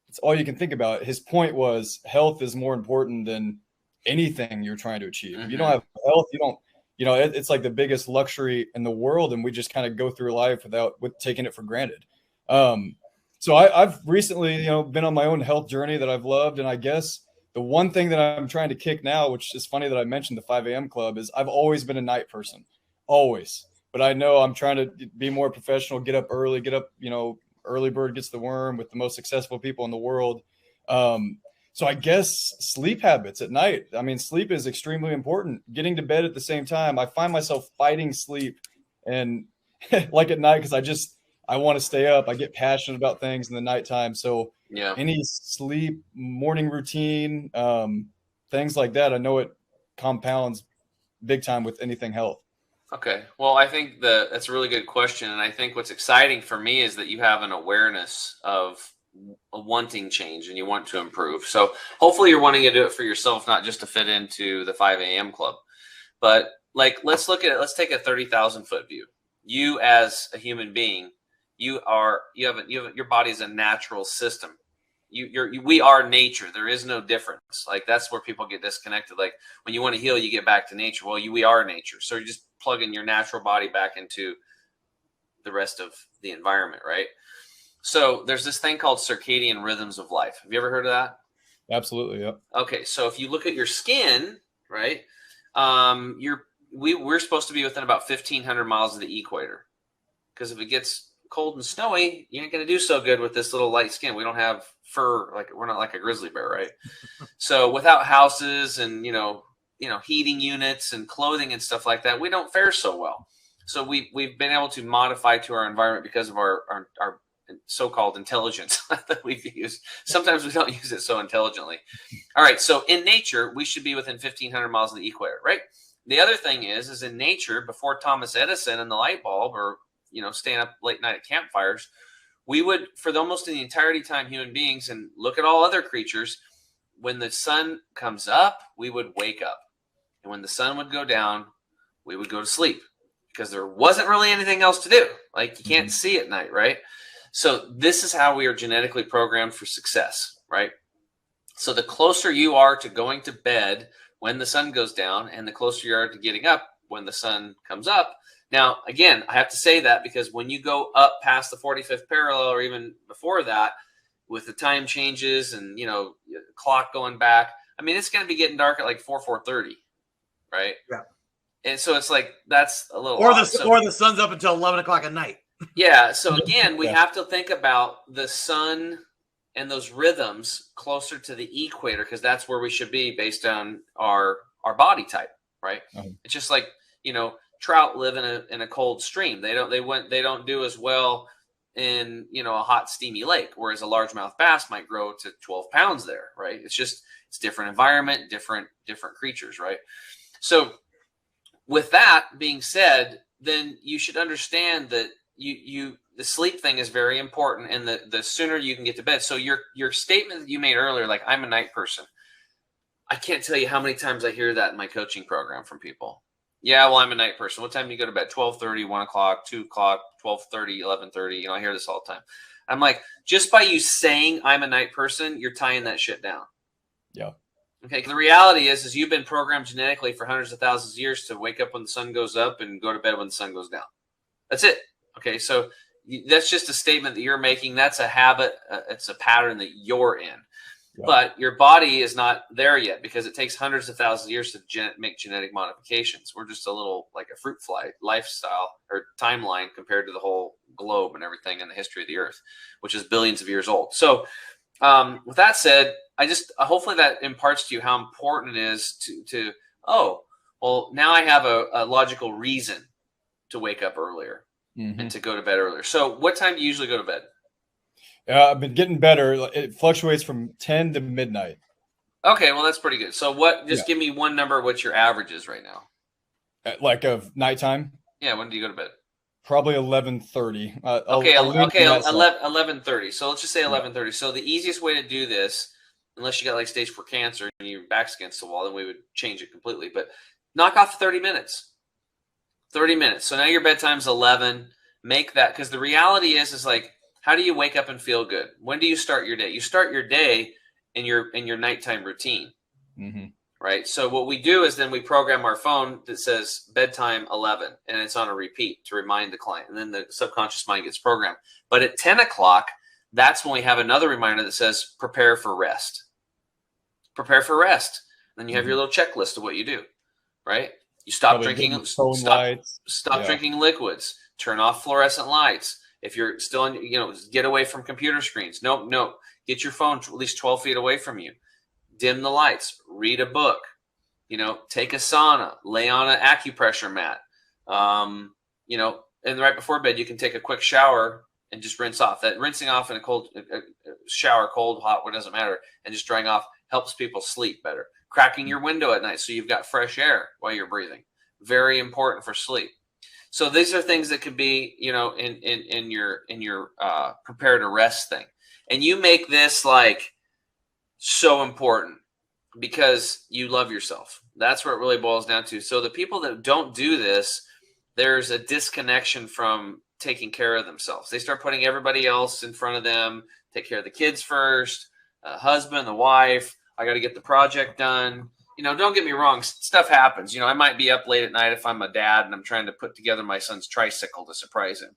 Speaker 5: it's all you can think about. His point was health is more important than anything you're trying to achieve. If you don't have health, you don't, you know, it's like the biggest luxury in the world. And we just kind of go through life with taking it for granted. So I've recently, you know, been on my own health journey that I've loved. And I guess the one thing that I'm trying to kick now, which is funny that I mentioned the 5 a.m. Club, is I've always been a night person, always. But I know I'm trying to be more professional, get up early, you know, early bird gets the worm with the most successful people in the world. So I guess sleep habits at night. I mean, sleep is extremely important. Getting to bed at the same time. I find myself fighting sleep and like at night, because I want to stay up. I get passionate about things in the nighttime. So yeah, any sleep, morning routine, things like that, I know it compounds big time with anything health.
Speaker 4: Okay. Well, I think that's a really good question. And I think what's exciting for me is that you have an awareness of wanting change and you want to improve. So hopefully you're wanting to do it for yourself, not just to fit into the 5 a.m. club. But like, let's look at it. Let's take a 30,000 foot view. You as a human being, you have your body is a natural system. We are nature. There is no difference. Like that's where people get disconnected. Like when you want to heal, you get back to nature. Well, we are nature. So you're just plugging your natural body back into the rest of the environment, right? So there's this thing called circadian rhythms of life. Have you ever heard of that?
Speaker 5: Absolutely. Yep.
Speaker 4: Okay. So if you look at your skin, right, we're supposed to be within about 1,500 miles of the equator, because if it gets cold and snowy, you ain't going to do so good with this little light skin. We don't have fur, like we're not like a grizzly bear, right? So without houses and, you know, heating units and clothing and stuff like that, we don't fare so well. So we've been able to modify to our environment because of our so-called intelligence that we've used. Sometimes we don't use it so intelligently. All right. So in nature, we should be within 1,500 miles of the equator, right? The other thing is in nature, before Thomas Edison and the light bulb, or, you know, staying up late night at campfires, we would, for almost in the entirety time, human beings, and look at all other creatures, when the sun comes up, we would wake up. And when the sun would go down, we would go to sleep, because there wasn't really anything else to do. Like you can't see at night, right? So this is how we are genetically programmed for success, right? So the closer you are to going to bed when the sun goes down, and the closer you are to getting up when the sun comes up. Now, again, I have to say that because when you go up past the 45th parallel, or even before that, with the time changes and, you know, clock going back, I mean, it's going to be getting dark at like 4:30, right? Yeah. And so it's like, that's a little
Speaker 3: or the sun's up until 11 o'clock at night.
Speaker 4: Yeah. So again, we have to think about the sun and those rhythms closer to the equator, because that's where we should be based on our body type, right? It's just like, you know, trout live in a cold stream. They don't do as well in, you know, a hot steamy lake, whereas a largemouth bass might grow to 12 pounds there, right? It's different environment, different creatures, right? So with that being said, then you should understand that the sleep thing is very important, and the sooner you can get to bed. So your statement that you made earlier, like I'm a night person, I can't tell you how many times I hear that in my coaching program from people. Yeah, well, I'm a night person. What time do you go to bed? 12:30, 1 o'clock, 2 o'clock, 12:30, 11:30. You know, I hear this all the time. I'm like, just by you saying I'm a night person, you're tying that shit down.
Speaker 5: Yeah.
Speaker 4: Okay. The reality is you've been programmed genetically for hundreds of thousands of years to wake up when the sun goes up and go to bed when the sun goes down. That's it. Okay. So that's just a statement that you're making. That's a habit. It's a pattern that you're in. Yeah. But your body is not there yet, because it takes hundreds of thousands of years to make genetic modifications. We're just a little like a fruit fly lifestyle or timeline compared to the whole globe and everything in the history of the earth, which is billions of years old. So with that said, hopefully that imparts to you how important it is to now I have a logical reason to wake up earlier and to go to bed earlier. So what time do you usually go to bed?
Speaker 5: I've been getting better. It fluctuates from 10 to midnight.
Speaker 4: Okay, well, that's pretty good. So just
Speaker 5: Yeah.
Speaker 4: give me one number, what your average is right now.
Speaker 5: Like of nighttime?
Speaker 4: Yeah, when do you go to bed?
Speaker 5: Probably 11:30.
Speaker 4: Okay,
Speaker 5: I'll lean
Speaker 4: okay,
Speaker 5: on that side.
Speaker 4: 11:30. So let's just say
Speaker 5: Yeah.
Speaker 4: 11:30. So the easiest way to do this, unless you got like stage 4 cancer and your back's against the wall, then we would change it completely. But knock off 30 minutes. 30 minutes. So now your bedtime's 11. Make that, because the reality is like, how do you wake up and feel good? When do you start your day? You start your day in your nighttime routine.
Speaker 5: Mm-hmm.
Speaker 4: Right. So what we do is then we program our phone that says bedtime 11, and it's on a repeat to remind the client. And then the subconscious mind gets programmed. But at 10 o'clock, that's when we have another reminder that says prepare for rest. Prepare for rest. Then you have your little checklist of what you do. Right. You stop
Speaker 5: Probably
Speaker 4: drinking.
Speaker 5: hitting phone lights.
Speaker 4: Stop
Speaker 5: Yeah.
Speaker 4: drinking liquids. Turn off fluorescent lights. If you're still in, get away from computer screens. No. Get your phone at least 12 feet away from you. Dim the lights, read a book, take a sauna, lay on an acupressure mat. And right before bed, you can take a quick shower and just rinse off. That rinsing off in a cold shower, cold, hot, what doesn't matter, and just drying off helps people sleep better. Cracking your window at night so you've got fresh air while you're breathing. Very important for sleep. So these are things that could be, in your prepare to rest thing. And you make this like so important because you love yourself. That's what it really boils down to. So the people that don't do this, there's a disconnection from taking care of themselves. They start putting everybody else in front of them. Take care of the kids first, husband, the wife. I got to get the project done. Don't get me wrong. Stuff happens. I might be up late at night if I'm a dad and I'm trying to put together my son's tricycle to surprise him.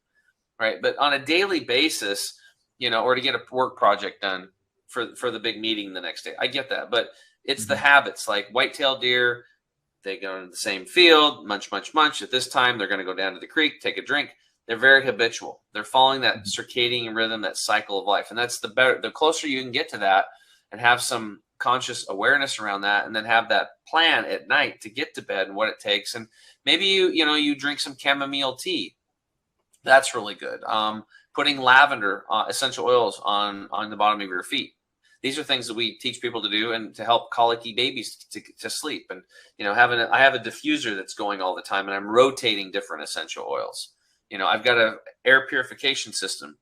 Speaker 4: Right. But on a daily basis, or to get a work project done for the big meeting the next day. I get that. But it's the habits, like white-tailed deer. They go into the same field, munch. At this time, they're going to go down to the creek, take a drink. They're very habitual. They're following that circadian rhythm, that cycle of life. And that's the closer you can get to that and have some conscious awareness around that, and then have that plan at night to get to bed and what it takes. And maybe you drink some chamomile tea. That's really good. Putting lavender essential oils on the bottom of your feet. These are things that we teach people to do and to help colicky babies to sleep. And, I have a diffuser that's going all the time, and I'm rotating different essential oils. I've got an air purification system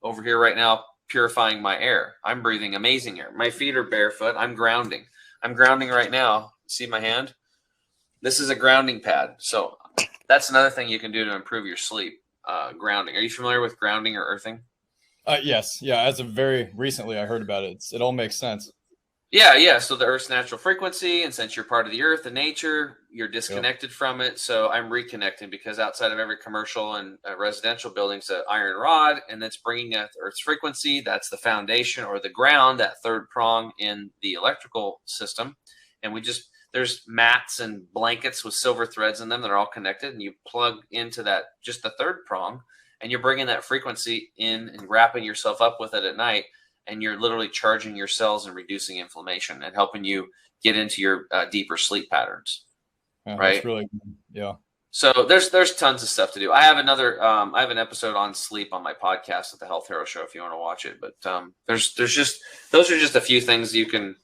Speaker 4: over here right now, purifying my air. I'm breathing amazing air. My feet are barefoot. I'm grounding. I'm grounding right now. See my hand? This is a grounding pad. So that's another thing you can do to improve your sleep. Grounding. Are you familiar with grounding or earthing?
Speaker 5: Yes. Yeah. As of very recently, I heard about it. It all makes sense.
Speaker 4: Yeah. So the Earth's natural frequency, and since you're part of the Earth and nature, you're disconnected from it. So I'm reconnecting, because outside of every commercial and residential building's an iron rod, and that's bringing the Earth's frequency. That's the foundation or the ground, that third prong in the electrical system. And there's mats and blankets with silver threads in them that are all connected, and you plug into that, just the third prong, and you're bringing that frequency in and wrapping yourself up with it at night. And you're literally charging your cells and reducing inflammation and helping you get into your deeper sleep patterns.
Speaker 5: Yeah,
Speaker 4: right.
Speaker 5: That's really good. Yeah.
Speaker 4: So there's tons of stuff to do. I have an episode on sleep on my podcast at the Health Hero Show if you want to watch it. But those are just a few things you can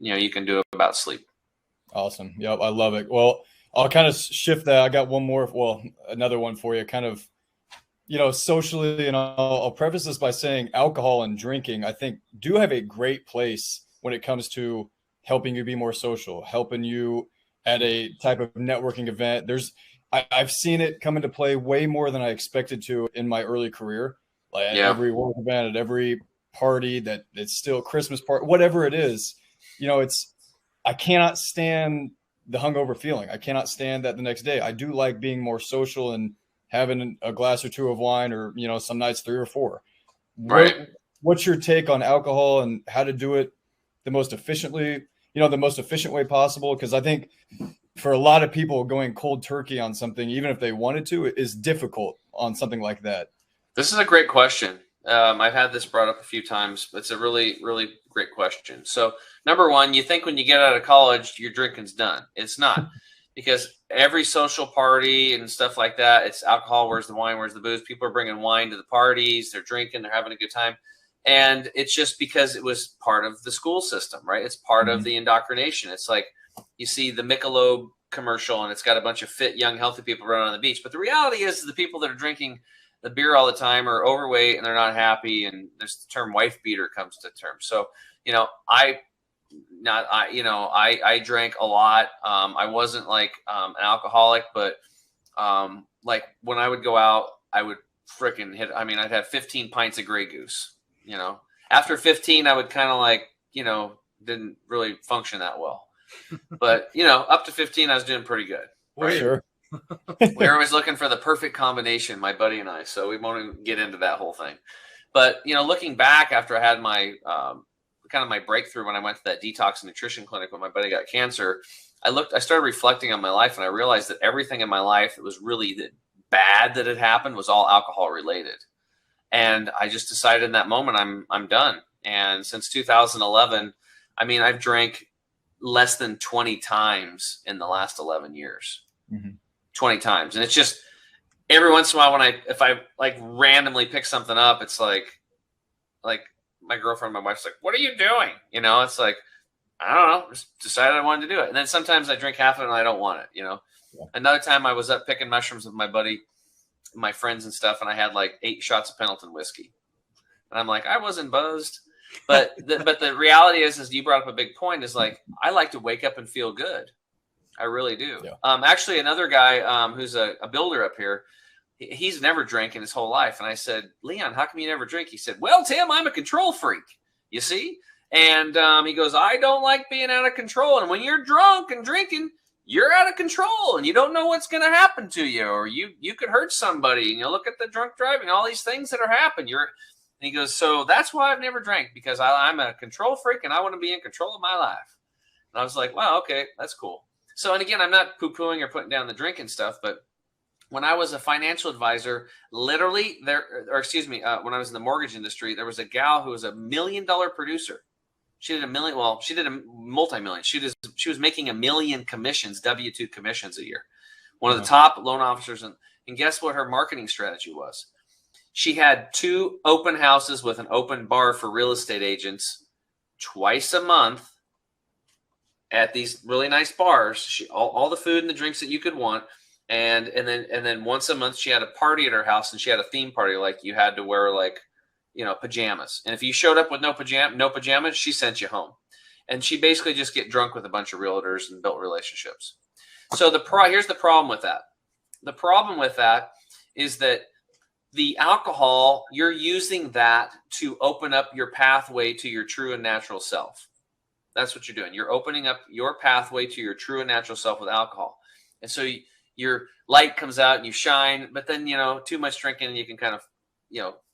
Speaker 4: do about sleep.
Speaker 5: Awesome. Yep. I love it. Well, I'll kind of shift that. I got another one for you, kind of, socially, and I'll preface this by saying alcohol and drinking, I think, do have a great place when it comes to helping you be more social, helping you at a type of networking event. I've seen it come into play way more than I expected to in my early career. Like at every work event, at every party, that it's still Christmas party, whatever it is, I cannot stand the hungover feeling. I cannot stand that the next day. I do like being more social and having a glass or two of wine, or, some nights 3 or 4.
Speaker 4: Right.
Speaker 5: What's your take on alcohol and how to do it the most efficiently, the most efficient way possible? Because I think for a lot of people, going cold turkey on something, even if they wanted to, is difficult on something like that.
Speaker 4: This is a great question. I've had this brought up a few times, but it's a really, really great question. So number one, you think when you get out of college, your drinking's done. It's not. Because every social party and stuff like that, it's alcohol. Where's the wine? Where's the booze? People are bringing wine to the parties. They're drinking. They're having a good time. And it's just because it was part of the school system, right? It's part of the indoctrination. It's like you see the Michelob commercial and it's got a bunch of fit, young, healthy people running on the beach. But the reality is the people that are drinking the beer all the time are overweight and they're not happy. And there's the term wife beater comes to term. So, I drank a lot. I wasn't like an alcoholic, but like when I would go out, I would freaking hit. I mean, I'd have 15 pints of Grey Goose. After 15, I would kind of like, didn't really function that well. But, up to 15, I was doing pretty good.
Speaker 5: Right? Sure.
Speaker 4: We were always looking for the perfect combination, my buddy and I. So we won't even get into that whole thing. But, looking back after I had my kind of my breakthrough when I went to that detox and nutrition clinic when my buddy got cancer, I started reflecting on my life and I realized that everything in my life that was really bad that had happened was all alcohol related. And I just decided in that moment, I'm done. And since 2011, I mean, I've drank less than 20 times in the last 11 years, 20 times. And it's just every once in a while if I like randomly pick something up, it's like my girlfriend, my wife's like, what are you doing? It's like, I don't know, just decided I wanted to do it. And then sometimes I drink half of it and I don't want it, Yeah. Another time I was up picking mushrooms with my buddy, my friends and stuff, and I had like 8 shots of Pendleton whiskey. And I'm like, I wasn't buzzed. But the reality is you brought up a big point, is like, I like to wake up and feel good. I really do. Yeah. Actually, another guy who's a builder up here, he's never drank in his whole life. And I said, Leon, how come you never drink? He said, well, Tim, I'm a control freak, you see? And he goes, I don't like being out of control. And when you're drunk and drinking, you're out of control and you don't know what's going to happen to you, or you could hurt somebody. And look at the drunk driving, all these things that are happening. And he goes, so that's why I've never drank, because I'm a control freak and I want to be in control of my life. And I was like, wow, okay, that's cool. So, and again, I'm not poo-pooing or putting down the drinking stuff, but when I was a financial advisor, literally when I was in the mortgage industry, there was a gal who was $1 million producer. She did $1 million. Well, she did a multi-million. She was making $1 million commissions, W-2 commissions a year. One of the top loan officers. And guess what her marketing strategy was? She had 2 open houses with an open bar for real estate agents twice a month at these really nice bars. All the food and the drinks that you could want. And then once a month she had a party at her house, and she had a theme party. Like you had to wear pajamas. And if you showed up with no pajamas, she sent you home. And she basically just get drunk with a bunch of realtors and built relationships. So here's the problem with that. The problem with that is that the alcohol, you're using that to open up your pathway to your true and natural self. That's what you're doing. You're opening up your pathway to your true and natural self with alcohol. And so your light comes out and you shine, but then, too much drinking and you can kind of,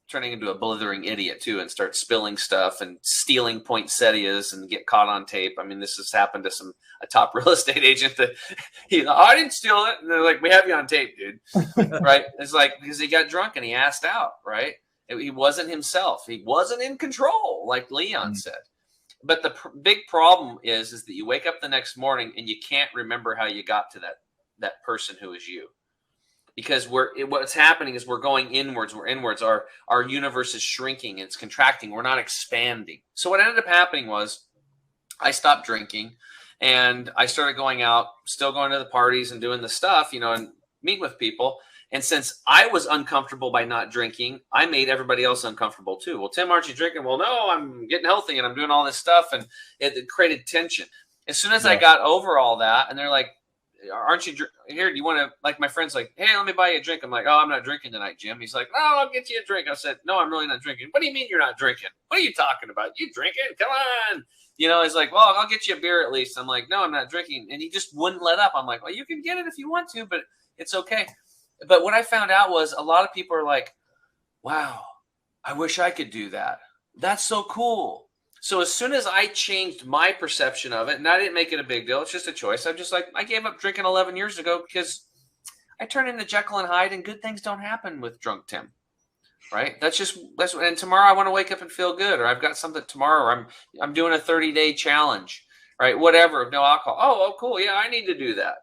Speaker 4: turning into a blithering idiot too, and start spilling stuff and stealing poinsettias and get caught on tape. I mean, this has happened to a top real estate agent that I didn't steal it. And they're like, we have you on tape, dude. Right. It's like, because he got drunk and he asked out, right? He wasn't himself. He wasn't in control, like Leon said. But the big problem is that you wake up the next morning and you can't remember how you got to that person who is you. Because what's happening is we're going inwards. We're inwards. Our universe is shrinking. It's contracting. We're not expanding. So what ended up happening was I stopped drinking and I started going out, still going to the parties and doing the stuff, and meet with people. And since I was uncomfortable by not drinking, I made everybody else uncomfortable too. Well, Tim, aren't you drinking? Well, no, I'm getting healthy and I'm doing all this stuff. And it created tension. As soon as I got over all that, and they're like, aren't you here? Do you want to, like my friend's like, hey, let me buy you a drink. I'm like, oh, I'm not drinking tonight, Jim. He's like, no, I'll get you a drink. I said, no, I'm really not drinking. What do you mean you're not drinking? What are you talking about? You drinking? Come on. He's like, well, I'll get you a beer at least. I'm like, no, I'm not drinking. And he just wouldn't let up. I'm like, well, you can get it if you want to, but it's okay. But what I found out was a lot of people are like, wow, I wish I could do that. That's so cool. So as soon as I changed my perception of it, and I didn't make it a big deal, it's just a choice. I'm just like, I gave up drinking 11 years ago because I turned into Jekyll and Hyde, and good things don't happen with drunk Tim, right? And tomorrow I want to wake up and feel good, or I've got something tomorrow, or I'm doing a 30-day challenge, right? Whatever, no alcohol. Oh, cool. Yeah, I need to do that,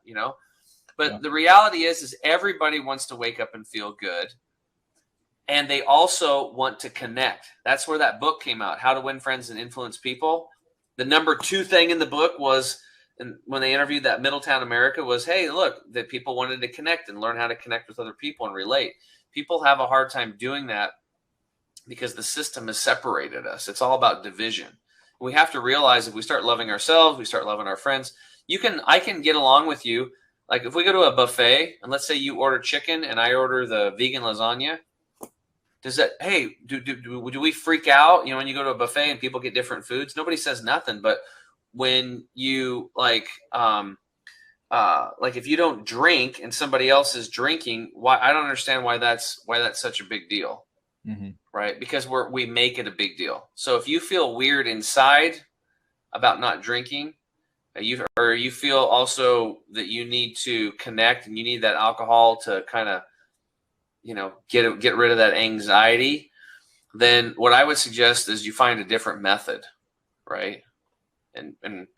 Speaker 4: But the reality is everybody wants to wake up and feel good. And they also want to connect. That's where that book came out, How to Win Friends and Influence People. The number 2 thing in the book was, and when they interviewed that Middletown America, was, hey, look, that people wanted to connect and learn how to connect with other people and relate. People have a hard time doing that because the system has separated us. It's all about division. We have to realize if we start loving ourselves, we start loving our friends. I can get along with you. Like if we go to a buffet and let's say you order chicken and I order the vegan lasagna, does that, hey, do we freak out? You know, when you go to a buffet and people get different foods, nobody says nothing. But when you like if you don't drink and somebody else is drinking, why? I don't understand why that's such a big deal, right? Because we make it a big deal. So if you feel weird inside about not drinking, you feel also that you need to connect and you need that alcohol to kind of, you know, get rid of that anxiety, then what I would suggest is you find a different method, right? And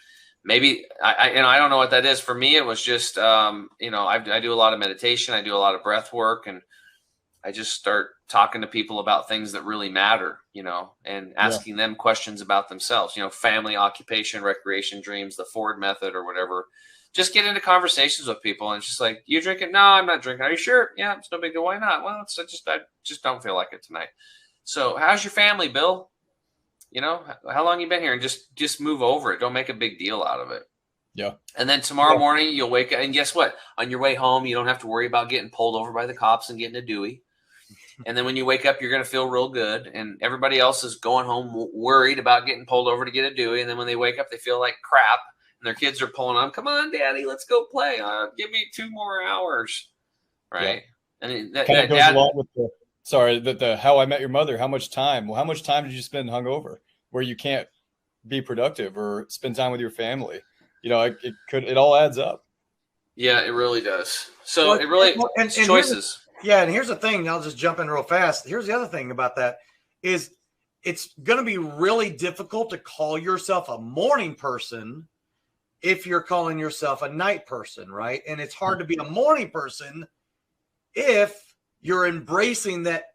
Speaker 4: maybe I don't know what that is. For me, it was just you know, I do a lot of meditation, I do a lot of breath work, and I just start talking to people about things that really matter, you know, and asking them questions about themselves, you know, family, occupation, recreation, dreams, the Ford method or whatever. Just get into conversations with people and it's just like, you drinking? No, I'm not drinking. Are you sure? Yeah, it's no big deal. Why not? Well, I just don't feel like it tonight. So how's your family, Bill? You know, how long you been here? And just move over it. Don't make a big deal out of it.
Speaker 5: Yeah.
Speaker 4: And then tomorrow morning you'll wake up and guess what? On your way home, you don't have to worry about getting pulled over by the cops and getting a Dewey. And then when you wake up, you're going to feel real good. And everybody else is going home worried about getting pulled over to get a Dewey. And then when they wake up, they feel like crap. And their kids are pulling on, come on, Daddy, let's go play. Give me 2 more hours. Right. Yeah. And that
Speaker 5: kind of goes along with the How I Met Your Mother. How much time did you spend hungover where you can't be productive or spend time with your family? You know, it all adds up.
Speaker 4: Yeah, it really does. So it really, and choices.
Speaker 3: And here's the thing. I'll just jump in real fast. Here's the other thing about that is it's going to be really difficult to call yourself a morning person if you're calling yourself a night person, right? And it's hard to be a morning person if you're embracing that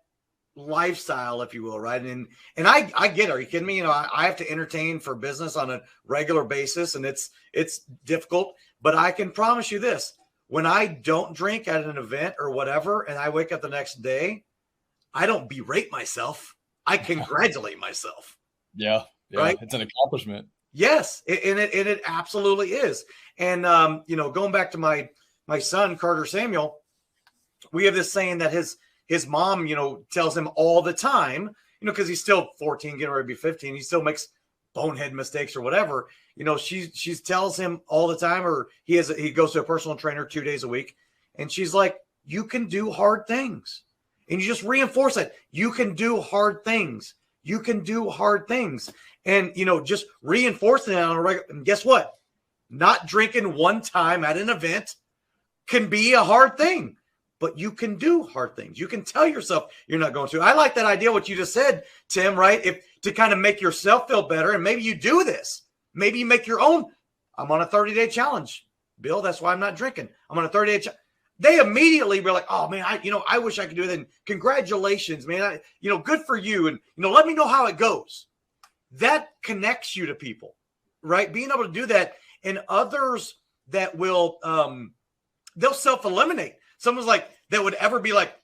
Speaker 3: lifestyle, if you will, right? And I get it. Are you kidding me? You know, I have to entertain for business on a regular basis, and it's difficult. But I can promise you this: when I don't drink at an event or whatever, and I wake up the next day, I don't berate myself. I congratulate myself.
Speaker 5: Yeah,
Speaker 3: right.
Speaker 5: It's an accomplishment.
Speaker 3: Yes, and it absolutely is. And you know, going back to my son Carter Samuel, we have this saying that his mom, you know, tells him all the time, you know, because he's still 14, getting ready to be 15, he still makes bonehead mistakes or whatever. You know, she tells him all the time, or he goes to a personal trainer 2 days a week, and she's like, you can do hard things. And you just reinforce it. You can do hard things. You can do hard things. And, you know, just reinforcing it on a regular. And guess what? Not drinking one time at an event can be a hard thing, but you can do hard things. You can tell yourself you're not going to. I like that idea, what you just said, Tim, right? If to kind of make yourself feel better, and maybe you do this. Maybe you make your own. I'm on a 30-day challenge, Bill. That's why I'm not drinking. I'm on a 30-day challenge. They immediately were like, oh man, I wish I could do that. And congratulations, man. Good for you. And, let me know how it goes. That connects you to people, right? Being able to do that, and others that will, they'll self-eliminate. Someone's like, that would ever be like,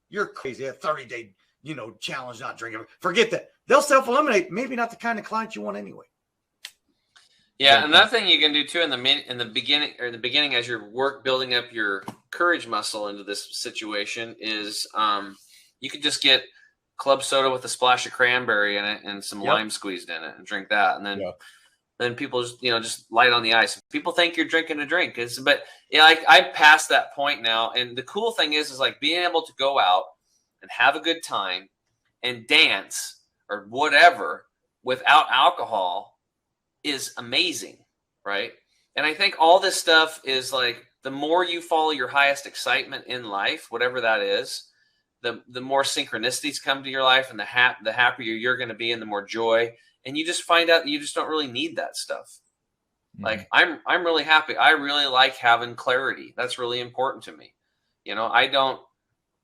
Speaker 3: you're crazy. A 30-day, challenge, not drinking. Forget that. They'll self-eliminate. Maybe not the kind of client you want anyway.
Speaker 4: Yeah, another thing you can do too in the beginning as you're building up your courage muscle into this situation is you could just get club soda with a splash of cranberry in it and some lime squeezed in it and drink that, and then people just light on the ice. People think you're drinking a drink, but I passed that point now. And the cool thing is like being able to go out and have a good time and dance or whatever without alcohol is amazing, right? And I think all this stuff is like the more you follow your highest excitement in life, whatever that is, the more synchronicities come to your life, and the happier you're going to be, and the more joy. And you just find out that you just don't really need that stuff. Mm-hmm. Like I'm really happy. I really like having clarity. That's really important to me. I don't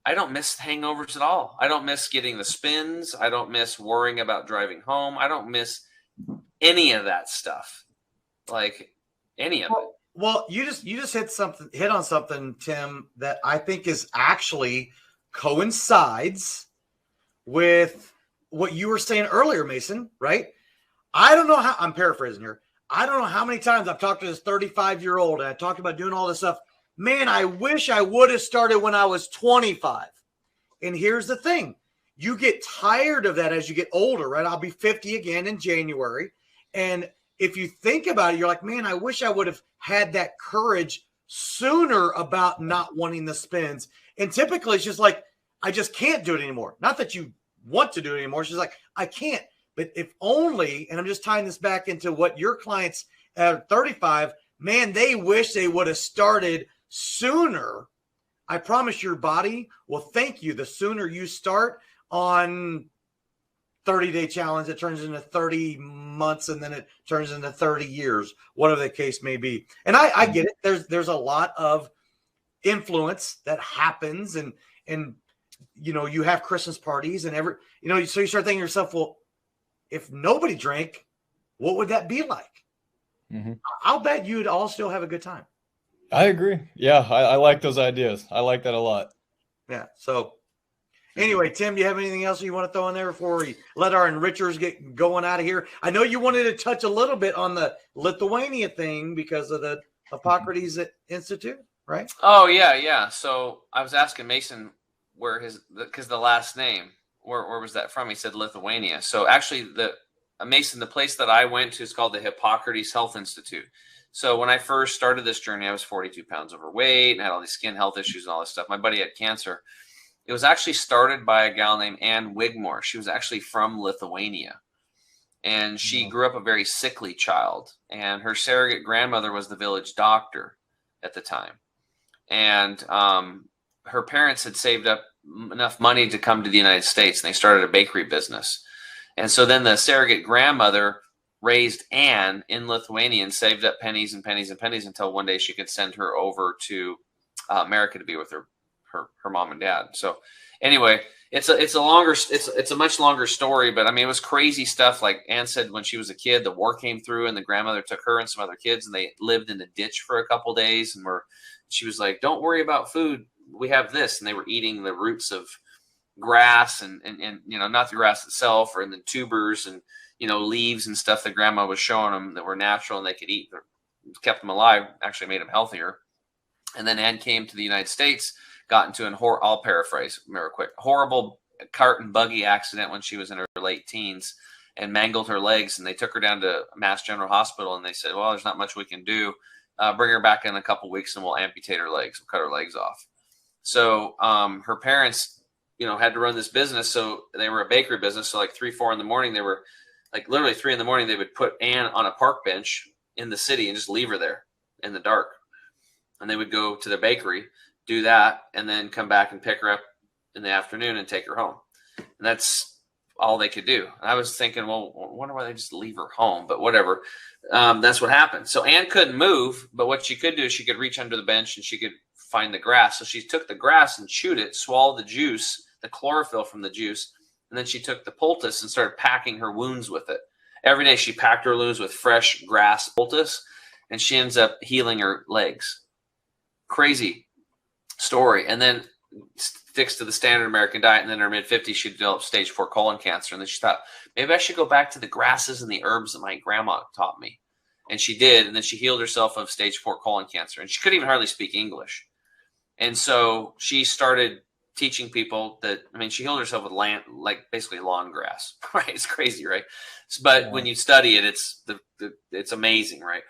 Speaker 4: I don't miss hangovers at all. I don't miss getting the spins. I don't miss worrying about driving home. I don't miss any of that stuff. Like any of it.
Speaker 3: Well, you just hit on something, Tim, that I think is actually coincides with what you were saying earlier, Mason, right? I don't know how, I'm paraphrasing here. I don't know how many times I've talked to this 35-year-old and I talked about doing all this stuff. Man, I wish I would have started when I was 25. And here's the thing. You get tired of that as you get older, right? I'll be 50 again in January. And if you think about it, you're like, man, I wish I would have had that courage sooner about not wanting the spins. And typically it's just like, I just can't do it anymore. Not that you want to do it anymore. It's just like, I can't. But if only, and I'm just tying this back into what your clients at 35, man, they wish they would have started sooner. I promise your body will thank you the sooner you start on 30-day challenge. It turns into 30 months and then it turns into 30 years, whatever the case may be. And I get it. There's a lot of influence that happens and you know, you have Christmas parties and so you start thinking to yourself, well, if nobody drank, what would that be like? Mm-hmm. I'll bet you'd all still have a good time.
Speaker 5: I agree. Yeah, I like those ideas. I like that a lot.
Speaker 3: Yeah. So anyway, Tim, do you have anything else you want to throw in there before we let our enrichers get going out of here? I know you wanted to touch a little bit on the Lithuania thing because of the Hippocrates Institute, right?
Speaker 4: Oh, yeah. So I was asking Mason because the last name, where was that from? He said Lithuania. So actually, Mason, the place that I went to is called the Hippocrates Health Institute. So when I first started this journey, I was 42 pounds overweight and had all these skin health issues and all this stuff. My buddy had cancer. It was actually started by a gal named Ann Wigmore. She was actually from Lithuania. And she grew up a very sickly child. And her surrogate grandmother was the village doctor at the time. And her parents had saved up enough money to come to the United States, and they started a bakery business. And so then the surrogate grandmother raised Anne in Lithuania and saved up pennies and pennies and pennies until one day she could send her over to America to be with her mom and dad. So anyway, it's a much longer story, but I mean, it was crazy stuff. Like Anne said, when she was a kid, the war came through and the grandmother took her and some other kids and they lived in a ditch for a couple days. And she was like, don't worry about food. We have this. And they were eating the roots of grass and you know, not the grass itself, or in the tubers and, you know, leaves and stuff that grandma was showing them that were natural and they could eat, kept them alive, actually made them healthier. And then Anne came to the United States, got into I'll paraphrase real quick, horrible cart and buggy accident when she was in her late teens and mangled her legs. And they took her down to Mass General Hospital and they said, well, there's not much we can do. Bring her back in a couple weeks and we'll amputate her legs. We'll cut her legs off. So her parents, you know, had to run this business. So they were a bakery business. So like 3, 4 in the morning, they were like literally 3 in the morning, they would put Anne on a park bench in the city and just leave her there in the dark. And they would go to the bakery, do that, and then come back and pick her up in the afternoon and take her home. And that's all they could do. And I was thinking, well, I wonder why they just leave her home, but whatever. That's what happened. So Anne couldn't move, but what she could do is she could reach under the bench and she could find the grass. So she took the grass and chewed it, swallowed the juice, the chlorophyll from the juice, and then she took the poultice and started packing her wounds with it. Every day she packed her wounds with fresh grass poultice, and she ends up healing her legs. Crazy story. And then sticks to the standard American diet. And then in her mid-50s, she developed stage 4 colon cancer. And then she thought, maybe I should go back to the grasses and the herbs that my grandma taught me. And she did. And then she healed herself of stage 4 colon cancer. And she couldn't even hardly speak English. And so she started teaching people that, I mean, she healed herself with land, like basically lawn grass, right? It's crazy, right? But when you study it, it's amazing, right?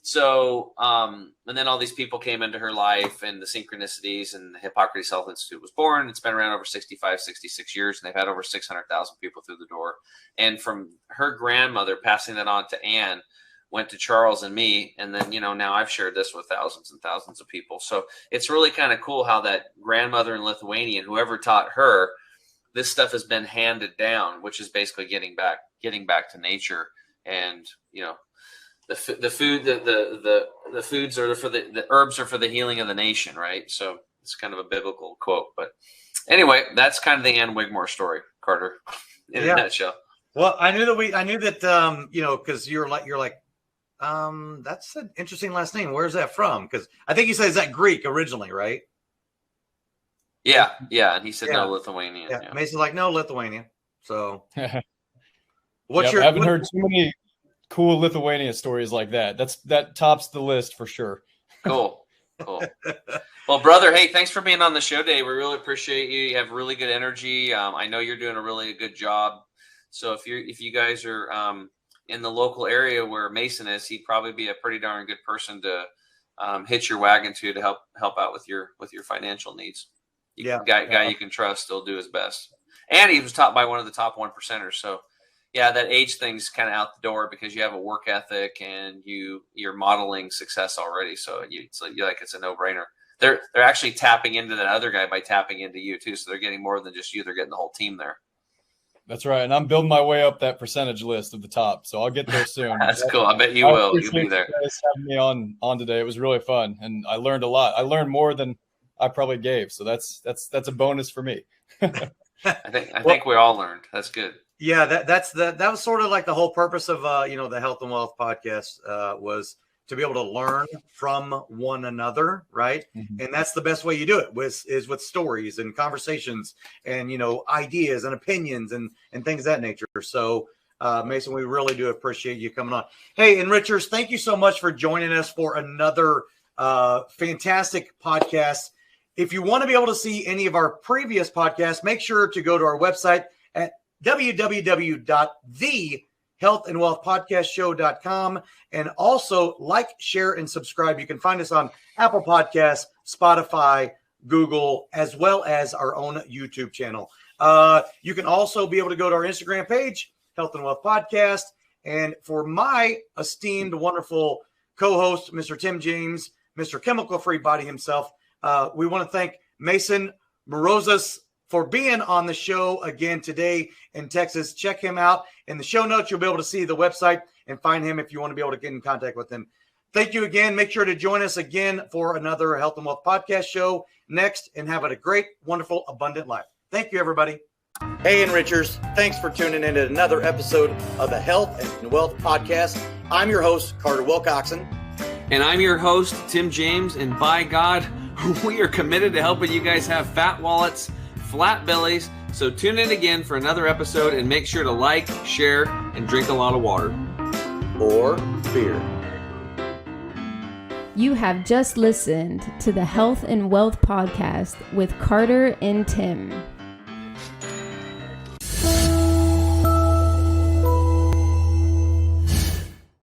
Speaker 4: So, and then all these people came into her life and the synchronicities, and the Hippocrates Health Institute was born. It's been around over 65, 66 years, and they've had over 600,000 people through the door. And from her grandmother passing that on to Anne, went to Charles and me. And then, you know, now I've shared this with thousands and thousands of people. So it's really kind of cool how that grandmother in Lithuania and whoever taught her, this stuff has been handed down, which is basically getting back to nature. And, you know, the foods are for the herbs are for the healing of the nation, right? So it's kind of a biblical quote, but Anyway, that's kind of the Ann Wigmore story, Carter, in a nutshell.
Speaker 3: Well, I knew that because you're like, that's an interesting last name. Where's that from? Because I think you said, is that Greek originally, right?
Speaker 4: Yeah. And he said no, Lithuanian.
Speaker 3: Yeah. Mason's like, no, Lithuanian. So
Speaker 5: I haven't heard too many cool Lithuania stories like that. That tops the list for sure.
Speaker 4: Cool. Well, brother, hey, thanks for being on the show today. We really appreciate you. You have really good energy. I know you're doing a really good job. So if you guys are in the local area where Mason is, he'd probably be a pretty darn good person to hitch your wagon to help out with your financial needs. Guy you can trust. He'll do his best. And he was taught by one of the top 1%ers. So yeah, that age thing's kind of out the door because you have a work ethic and you're modeling success already. So it's a no-brainer. They're actually tapping into that other guy by tapping into you too. So they're getting more than just you. They're getting the whole team there.
Speaker 5: That's right. And I'm building my way up that percentage list of the top. So I'll get there soon.
Speaker 4: That's cool. I bet you will. You'll be there.
Speaker 5: You guys having me on today. It was really fun. And I learned a lot. I learned more than I probably gave. So that's a bonus for me.
Speaker 4: I think we all learned. That's good.
Speaker 3: Yeah, that was sort of like the whole purpose of the Health and Wealth podcast was to be able to learn from one another, right? Mm-hmm. And that's the best way you do it is with stories and conversations and ideas and opinions and things of that nature. So Mason, we really do appreciate you coming on. Hey, and Richards, thank you so much for joining us for another fantastic podcast. If you want to be able to see any of our previous podcasts, make sure to go to our website at www.thehealthandwealthpodcastshow.com, and also like, share, and subscribe. You can find us on Apple Podcasts, Spotify, Google, as well as our own YouTube channel. You can also be able to go to our Instagram page, Health and Wealth Podcast. And for my esteemed, wonderful co-host, Mr. Tim James, Mr. Chemical Free Body himself, we want to thank Mason Marozas for being on the show again today in Texas. Check him out. In the show notes, you'll be able to see the website and find him if you want to be able to get in contact with him. Thank you again. Make sure to join us again for another Health and Wealth podcast show next, and have a great, wonderful, abundant life. Thank you, everybody. Hey, Enrichers. Thanks for tuning in to another episode of the Health and Wealth podcast. I'm your host, Carter Wilcoxon.
Speaker 4: And I'm your host, Tim James. And by God, we are committed to helping you guys have fat wallets, flat bellies. So tune in again for another episode, and make sure to like, share, and drink a lot of water.
Speaker 3: Or beer.
Speaker 2: You have just listened to the Health and Wealth podcast with Carter and Tim.